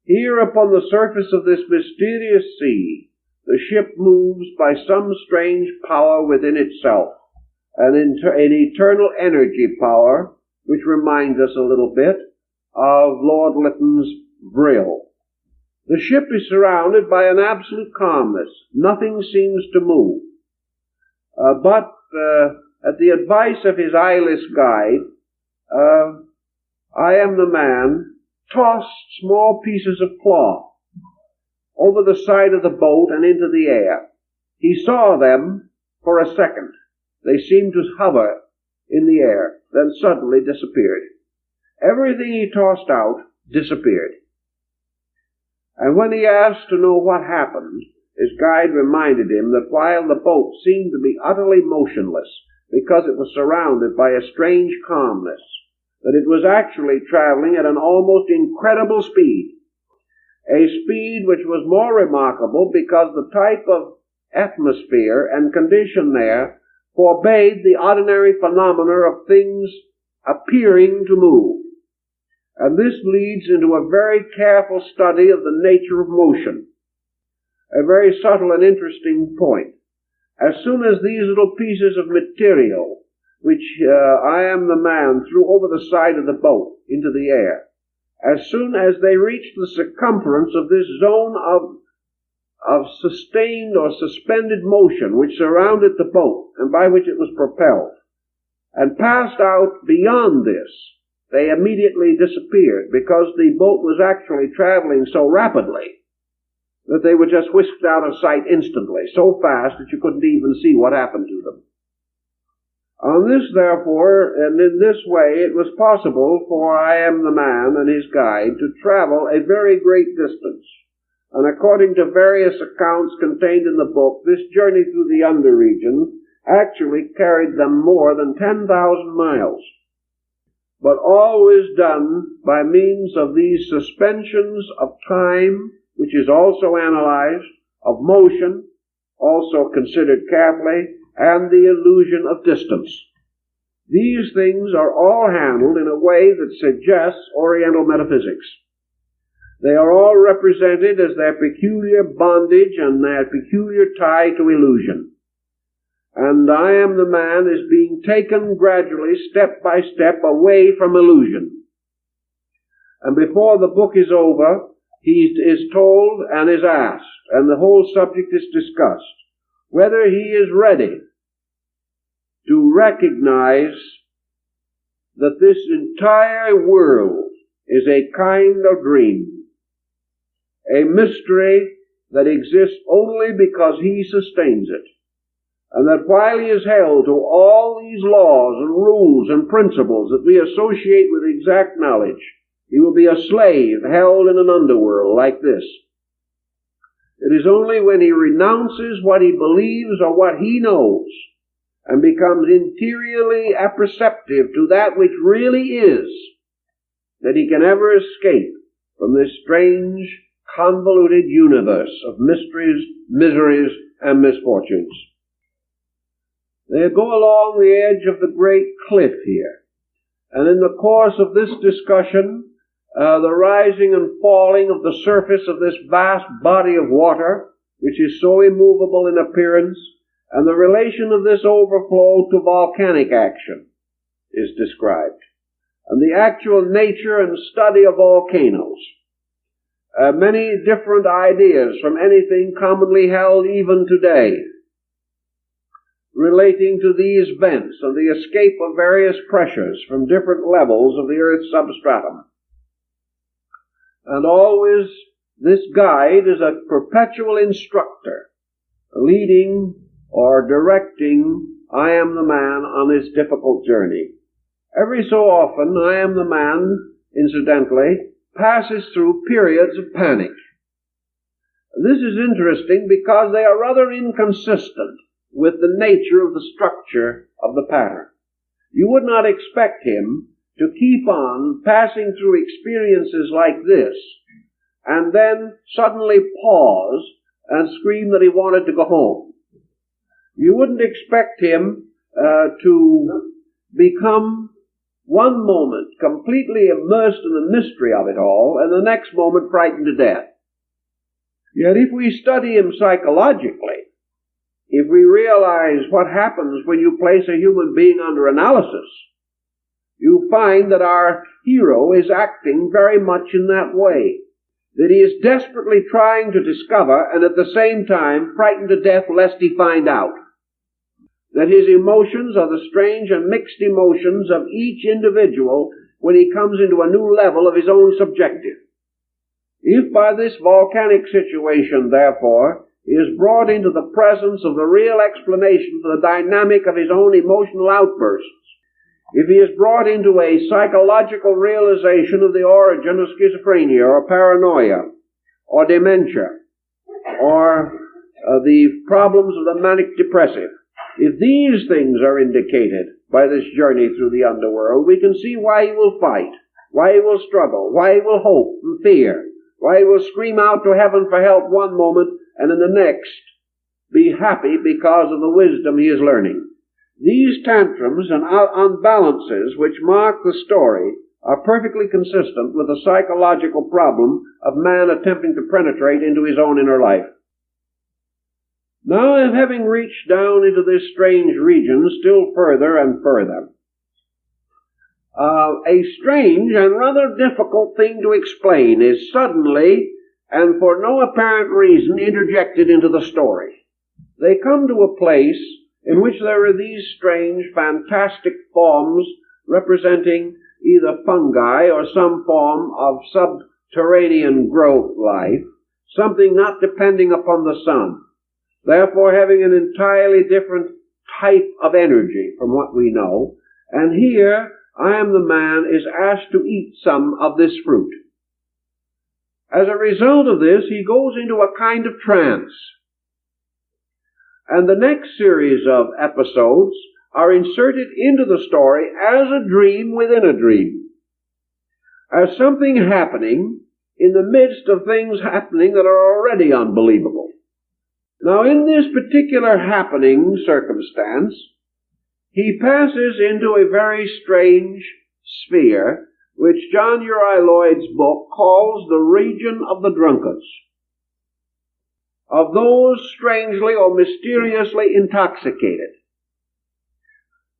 Here upon the surface of this mysterious sea, the ship moves by some strange power within itself, an eternal energy power, which reminds us a little bit of Lord Lytton's Vril. The ship is surrounded by an absolute calmness. Nothing seems to move. But at the advice of his eyeless guide, I am the man tossed small pieces of cloth over the side of the boat and into the air. He saw them for a second. They seemed to hover in the air, then suddenly disappeared. Everything he tossed out disappeared. And when he asked to know what happened, his guide reminded him that while the boat seemed to be utterly motionless because it was surrounded by a strange calmness, that it was actually traveling at an almost incredible speed, a speed which was more remarkable because the type of atmosphere and condition there forbade the ordinary phenomena of things appearing to move. And this leads into a very careful study of the nature of motion. a very subtle and interesting point. As soon as these little pieces of material, which I am the man threw over the side of the boat into the air, as soon as they reached the circumference of this zone of sustained or suspended motion which surrounded the boat and by which it was propelled, and passed out beyond this, they immediately disappeared, because the boat was actually traveling so rapidly that they were just whisked out of sight instantly, so fast that you couldn't even see what happened to them. On this, therefore, and in this way, it was possible for I Am the Man and his guide to travel a very great distance. And according to various accounts contained in the book, this journey through the underregion actually carried them more than 10,000 miles. But always done by means of these suspensions of time, which is also analyzed, of motion, also considered carefully, and the illusion of distance. These things are all handled in a way that suggests Oriental metaphysics. They are all represented as their peculiar bondage and their peculiar tie to illusion. And I Am the Man is being taken gradually, step by step, away from illusion. And before the book is over, he is told and is asked, and the whole subject is discussed, whether he is ready to recognize that this entire world is a kind of dream, a mystery that exists only because he sustains it, and that while he is held to all these laws and rules and principles that we associate with exact knowledge, he will be a slave held in an underworld like this. It is only when he renounces what he believes or what he knows and becomes interiorly apperceptive to that which really is that he can ever escape from this strange, convoluted universe of mysteries, miseries, and misfortunes. They go along the edge of the great cliff here, and in the course of this discussion, the rising and falling of the surface of this vast body of water, which is so immovable in appearance, and the relation of this overflow to volcanic action is described, and the actual nature and study of volcanoes. Many different ideas from anything commonly held even today relating to these vents and the escape of various pressures from different levels of the earth's substratum. And always this guide is a perpetual instructor, leading or directing I Am the Man on his difficult journey. Every so often, I Am the Man, incidentally, passes through periods of panic. This is interesting because they are rather inconsistent with the nature of the structure of the pattern. You would not expect him to keep on passing through experiences like this and then suddenly pause and scream that he wanted to go home. You wouldn't expect him to become one moment completely immersed in the mystery of it all and the next moment frightened to death. Yet if we study him psychologically, if we realize what happens when you place a human being under analysis, you find that our hero is acting very much in that way. That he is desperately trying to discover and at the same time frightened to death lest he find out. That his emotions are the strange and mixed emotions of each individual when he comes into a new level of his own subjective. If by this volcanic situation, therefore, he is brought into the presence of the real explanation for the dynamic of his own emotional outbursts, if he is brought into a psychological realization of the origin of schizophrenia or paranoia or dementia or the problems of the manic depressive, if these things are indicated by this journey through the underworld, we can see why he will fight, why he will struggle, why he will hope and fear, why he will scream out to heaven for help one moment and in the next be happy because of the wisdom he is learning. These tantrums and unbalances which mark the story are perfectly consistent with the psychological problem of man attempting to penetrate into his own inner life. Now, having reached down into this strange region still further and further, a strange and rather difficult thing to explain is suddenly, and for no apparent reason, interjected into the story. They come to a place in which there are these strange, fantastic forms representing either fungi or some form of subterranean growth life, something not depending upon the sun, therefore having an entirely different type of energy from what we know. And here, I am the man is asked to eat some of this fruit. As a result of this, he goes into a kind of trance. And the next series of episodes are inserted into the story as a dream within a dream, as something happening in the midst of things happening that are already unbelievable. Now, in this particular happening circumstance, he passes into a very strange sphere, which John Uri Lloyd's book calls the region of the drunkards, of those strangely or mysteriously intoxicated.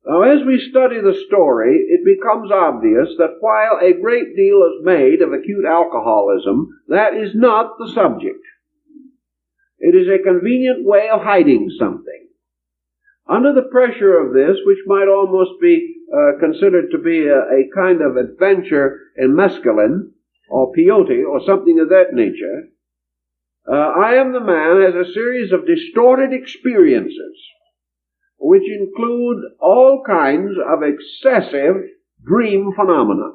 Now, as we study the story, it becomes obvious that while a great deal is made of acute alcoholism, that is not the subject. It is a convenient way of hiding something. Under the pressure of this, which might almost be considered to be a kind of adventure in mescaline or peyote or something of that nature, I Am the Man has a series of distorted experiences which include all kinds of excessive dream phenomena.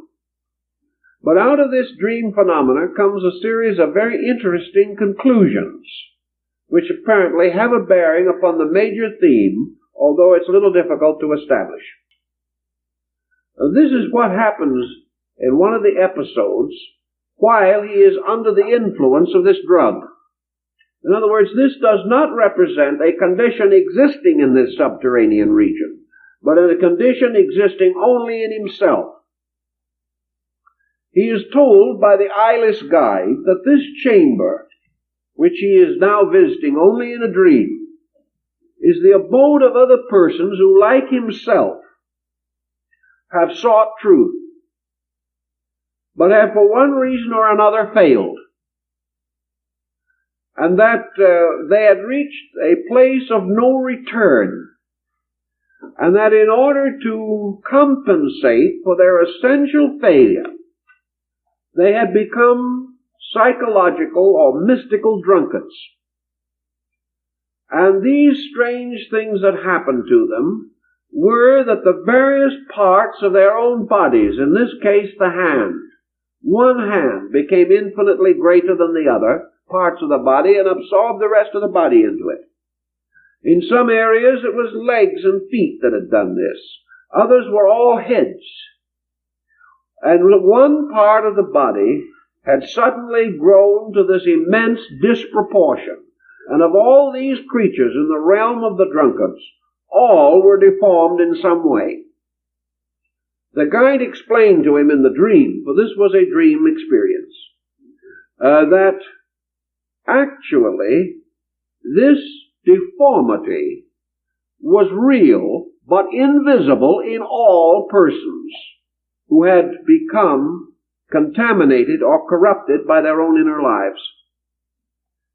But out of this dream phenomena comes a series of very interesting conclusions, which apparently have a bearing upon the major theme, although it's a little difficult to establish. This is what happens in one of the episodes while he is under the influence of this drug. In other words, this does not represent a condition existing in this subterranean region, but a condition existing only in himself. He is told by the eyeless guide that this chamber, which he is now visiting only in a dream, is the abode of other persons who, like himself, have sought truth, but have for one reason or another failed, and that they had reached a place of no return, and that in order to compensate for their essential failure, they had become psychological or mystical drunkards. And these strange things that happened to them were that the various parts of their own bodies, in this case the hand, one hand became infinitely greater than the other parts of the body and absorbed the rest of the body into it. In some areas it was legs and feet that had done this. Others were all heads. And one part of the body had suddenly grown to this immense disproportion. And of all these creatures in the realm of the drunkards, all were deformed in some way. The guide explained to him in the dream, for this was a dream experience, that actually this deformity was real but invisible in all persons who had become contaminated or corrupted by their own inner lives.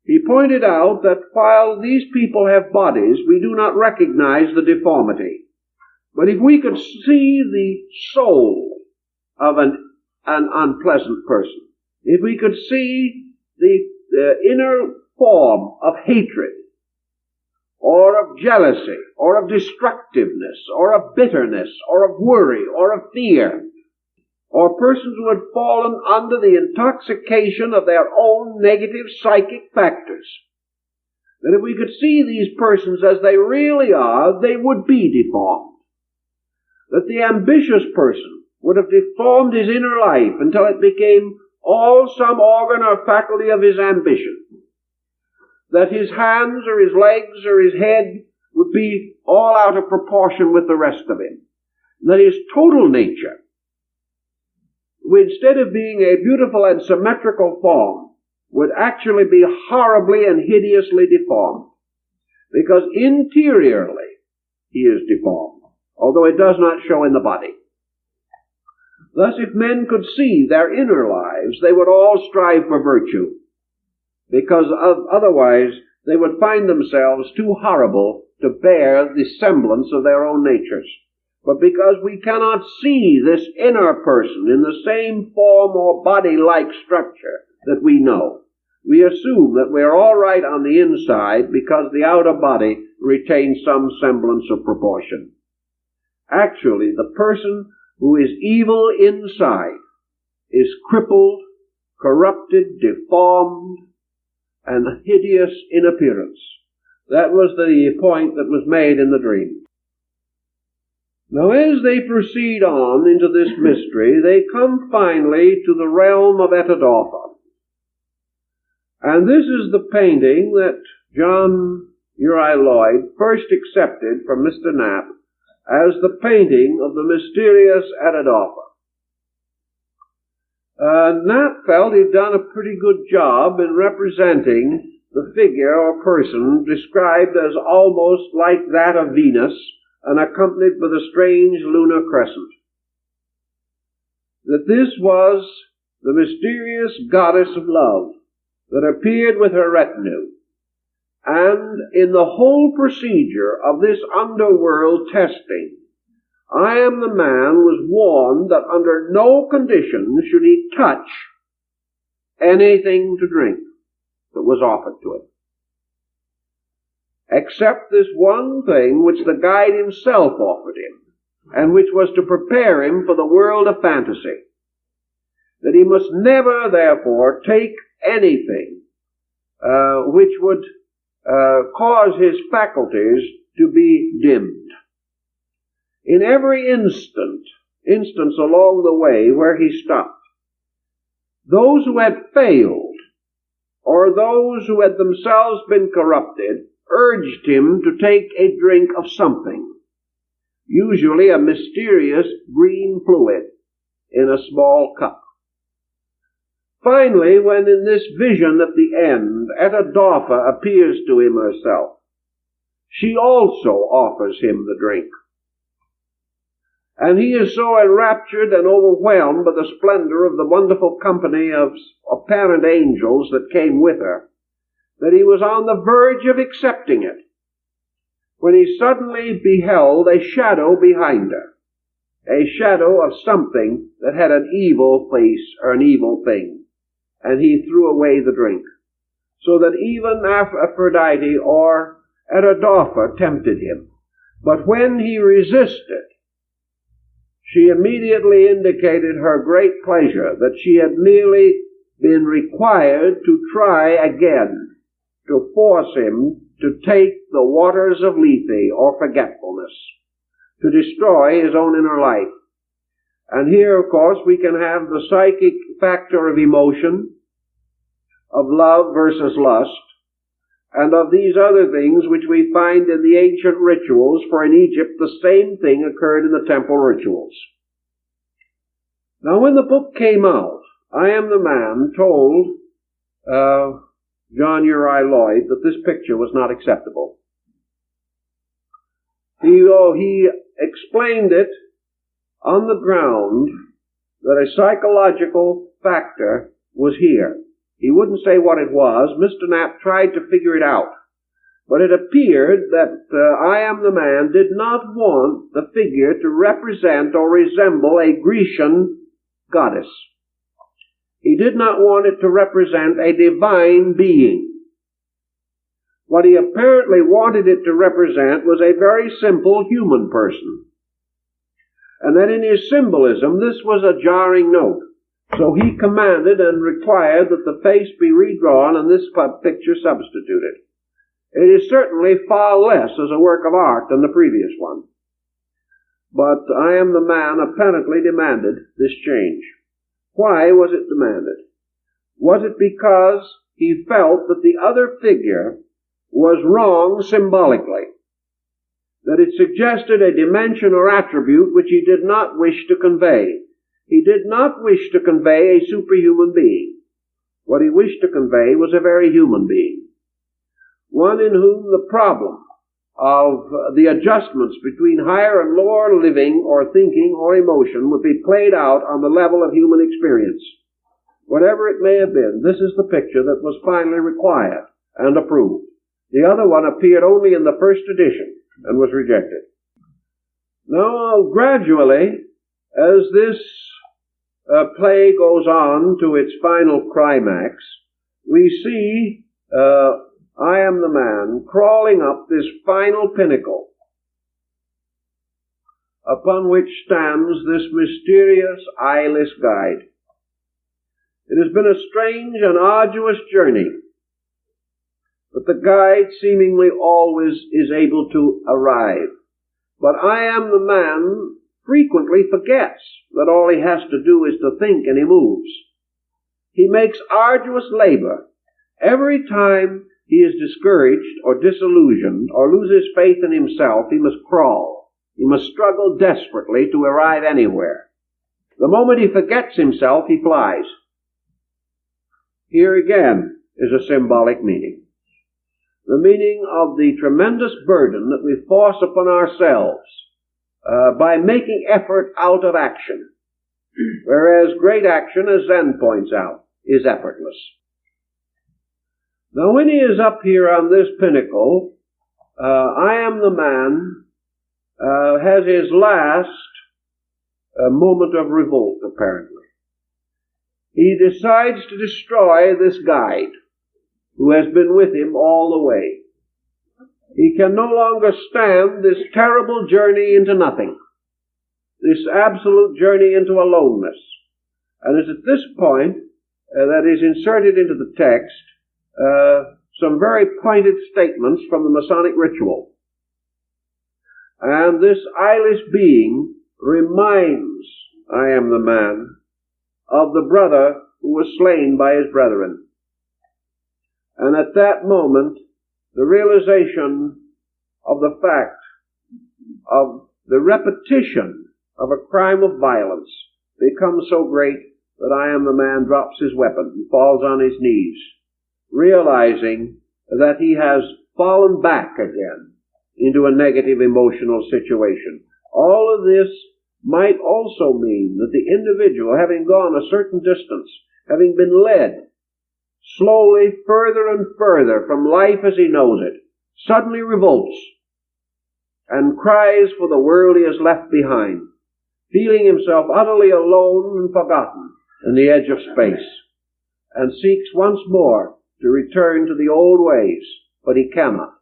He pointed out that while these people have bodies, we do not recognize the deformity. But if we could see the soul of an unpleasant person, if we could see the inner form of hatred, or of jealousy, or of destructiveness, or of bitterness, or of worry, or of fear, or persons who had fallen under the intoxication of their own negative psychic factors, that if we could see these persons as they really are, they would be deformed. That the ambitious person would have deformed his inner life until it became all some organ or faculty of his ambition. That his hands or his legs or his head would be all out of proportion with the rest of him. That his total nature, instead of being a beautiful and symmetrical form, would actually be horribly and hideously deformed. because interiorly he is deformed, although it does not show in the body. Thus, if men could see their inner lives, they would all strive for virtue, because otherwise they would find themselves too horrible to bear the semblance of their own natures. But because we cannot see this inner person in the same form or body-like structure that we know, we assume that we're all right on the inside because the outer body retains some semblance of proportion. Actually, the person who is evil inside is crippled, corrupted, deformed, and hideous in appearance. That was the point that was made in the dream. Now, as they proceed on into this mystery, they come finally to the realm of Etidorhpa. And this is the painting that John Uri Lloyd first accepted from Mr. Knapp as the painting of the mysterious Etidorpha. Knapp felt he'd done a pretty good job in representing the figure or person described as almost like that of Venus and accompanied with a strange lunar crescent. That this was the mysterious goddess of love that appeared with her retinue. And in the whole procedure of this underworld testing, I Am the Man was warned that under no conditions should he touch anything to drink that was offered to him, except this one thing which the guide himself offered him, and which was to prepare him for the world of fantasy. That he must never, therefore, take anything which would cause his faculties to be dimmed. In every instance along the way where he stopped, those who had failed, or those who had themselves been corrupted, urged him to take a drink of something, usually a mysterious green fluid in a small cup. Finally, when in this vision at the end, Etidorpha appears to him herself, she also offers him the drink. And he is so enraptured and overwhelmed by the splendor of the wonderful company of apparent angels that came with her, that he was on the verge of accepting it, when he suddenly beheld a shadow behind her, a shadow of something that had an evil face or an evil thing, and he threw away the drink, so that even Aphrodite or Etidorpha tempted him. But when he resisted, she immediately indicated her great pleasure that she had merely been required to try again, to force him to take the waters of Lethe, or forgetfulness, to destroy his own inner life. And here, of course, we can have the psychic factor of emotion, of love versus lust, and of these other things which we find in the ancient rituals, for in Egypt the same thing occurred in the temple rituals. Now when the book came out, I Am the Man told John Uri Lloyd that this picture was not acceptable. He explained it on the ground that a psychological factor was here. He wouldn't say what it was. Mr. Knapp tried to figure it out. But it appeared that I Am the Man did not want the figure to represent or resemble a Grecian goddess. He did not want it to represent a divine being. What he apparently wanted it to represent was a very simple human person. And that in his symbolism, this was a jarring note. So he commanded and required that the face be redrawn and this picture substituted. It is certainly far less as a work of art than the previous one. But I Am the Man apparently demanded this change. Why was it demanded? Was it because he felt that the other figure was wrong symbolically? That it suggested a dimension or attribute which he did not wish to convey? He did not wish to convey a superhuman being. What he wished to convey was a very human being. one in whom the problem of the adjustments between higher and lower living or thinking or emotion would be played out on the level of human experience. Whatever it may have been, this is the picture that was finally required and approved. The other one appeared only in the first edition and was rejected. Now, gradually, as this play goes on to its final climax, we see I Am the Man crawling up this final pinnacle upon which stands this mysterious eyeless guide. It has been a strange and arduous journey, but the guide seemingly always is able to arrive. But I Am the Man frequently forgets that all he has to do is to think, and he moves. He makes arduous labor. Every time he is discouraged or disillusioned or loses faith in himself, he must crawl. He must struggle desperately to arrive anywhere. The moment he forgets himself, he flies. Here again is a symbolic meaning. The meaning of the tremendous burden that we force upon ourselves by making effort out of action, whereas great action, as Zen points out, is effortless. Now, when he is up here on this pinnacle, I Am the Man has his last moment of revolt, apparently. He decides to destroy this guide who has been with him all the way. He can no longer stand this terrible journey into nothing, this absolute journey into aloneness. And it's at this point that is inserted into the text some very pointed statements from the Masonic ritual. And this eyeless being reminds I Am the Man of the brother who was slain by his brethren. And at that moment, the realization of the fact of the repetition of a crime of violence becomes so great that I Am the Man drops his weapon and falls on his knees, realizing that he has fallen back again into a negative emotional situation. All of this might also mean that the individual, having gone a certain distance, having been led slowly further and further from life as he knows it, suddenly revolts and cries for the world he has left behind, feeling himself utterly alone and forgotten in the edge of space, and seeks once more to return to the old ways, but he cannot.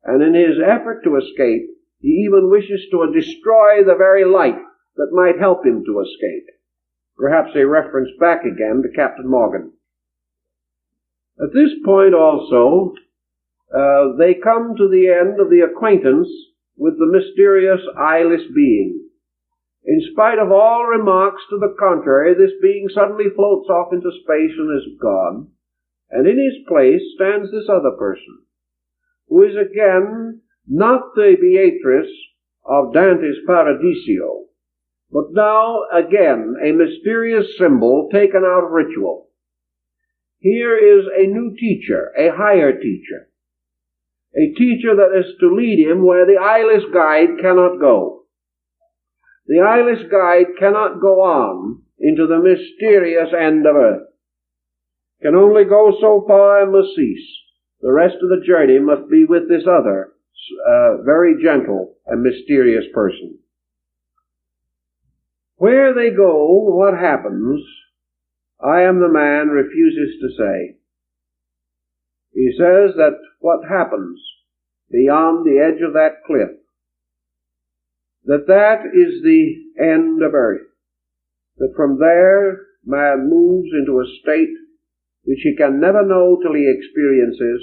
And in his effort to escape, he even wishes to destroy the very light that might help him to escape. Perhaps a reference back again to Captain Morgan. At this point also, they come to the end of the acquaintance with the mysterious eyeless being. In spite of all remarks to the contrary, this being suddenly floats off into space and is gone, and in his place stands this other person, who is again not the Beatrice of Dante's Paradiso, but now again a mysterious symbol taken out of ritual. Here is a new teacher, a higher teacher, a teacher that is to lead him where the eyeless guide cannot go. The eyeless guide cannot go on into the mysterious end of earth, can only go so far and must cease. The rest of the journey must be with this other, very gentle and mysterious person. Where they go, what happens, I Am the Man refuses to say. He says that what happens beyond the edge of that cliff, that is the end of earth, that from there man moves into a state which he can never know till he experiences,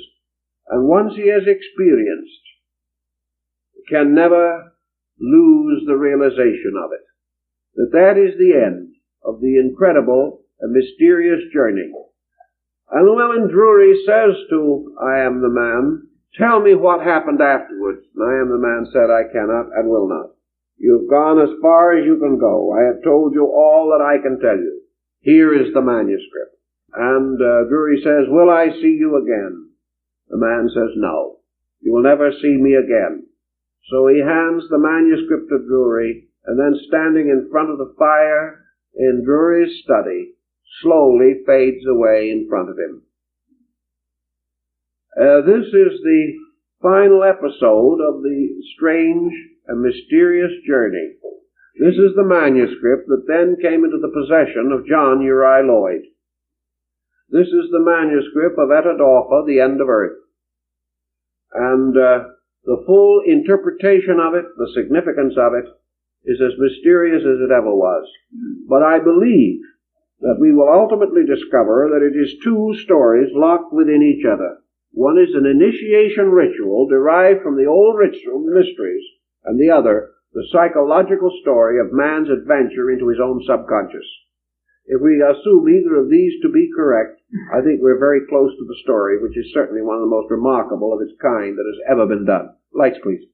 and once he has experienced, can never lose the realization of it. That is the end of the incredible and mysterious journey. And Llewellyn Drury says to I Am the Man, "Tell me what happened afterwards." And I Am the Man said, "I cannot and will not. You've gone as far as you can go. I have told you all that I can tell you. Here is the manuscript." And Drury says, "Will I see you again?" The man says, "No, you will never see me again." So he hands the manuscript to Drury, and then standing in front of the fire in Drury's study, slowly fades away in front of him. This is the final episode of the strange and mysterious journey. This is the manuscript that then came into the possession of John Uri Lloyd. This is the manuscript of Etidorpha, The End of Earth. And the full interpretation of it, the significance of it, is as mysterious as it ever was. But I believe that we will ultimately discover that it is two stories locked within each other. One is an initiation ritual derived from the old ritual mysteries, and the other, the psychological story of man's adventure into his own subconscious. If we assume either of these to be correct, I think we're very close to the story, which is certainly one of the most remarkable of its kind that has ever been done. Lights, please.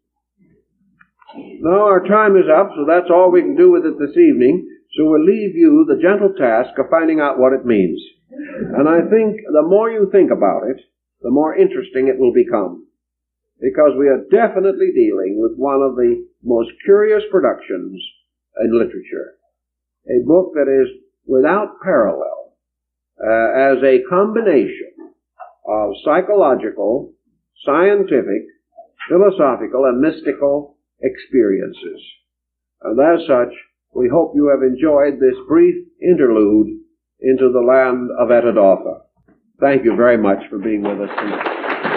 Now our time is up, so that's all we can do with it this evening. So we'll leave you the gentle task of finding out what it means. And I think the more you think about it, the more interesting it will become. Because we are definitely dealing with one of the most curious productions in literature. A book that is without parallel as a combination of psychological, scientific, philosophical, and mystical experiences. And as such, we hope you have enjoyed this brief interlude into the land of Etidorpha. Thank you very much for being with us tonight.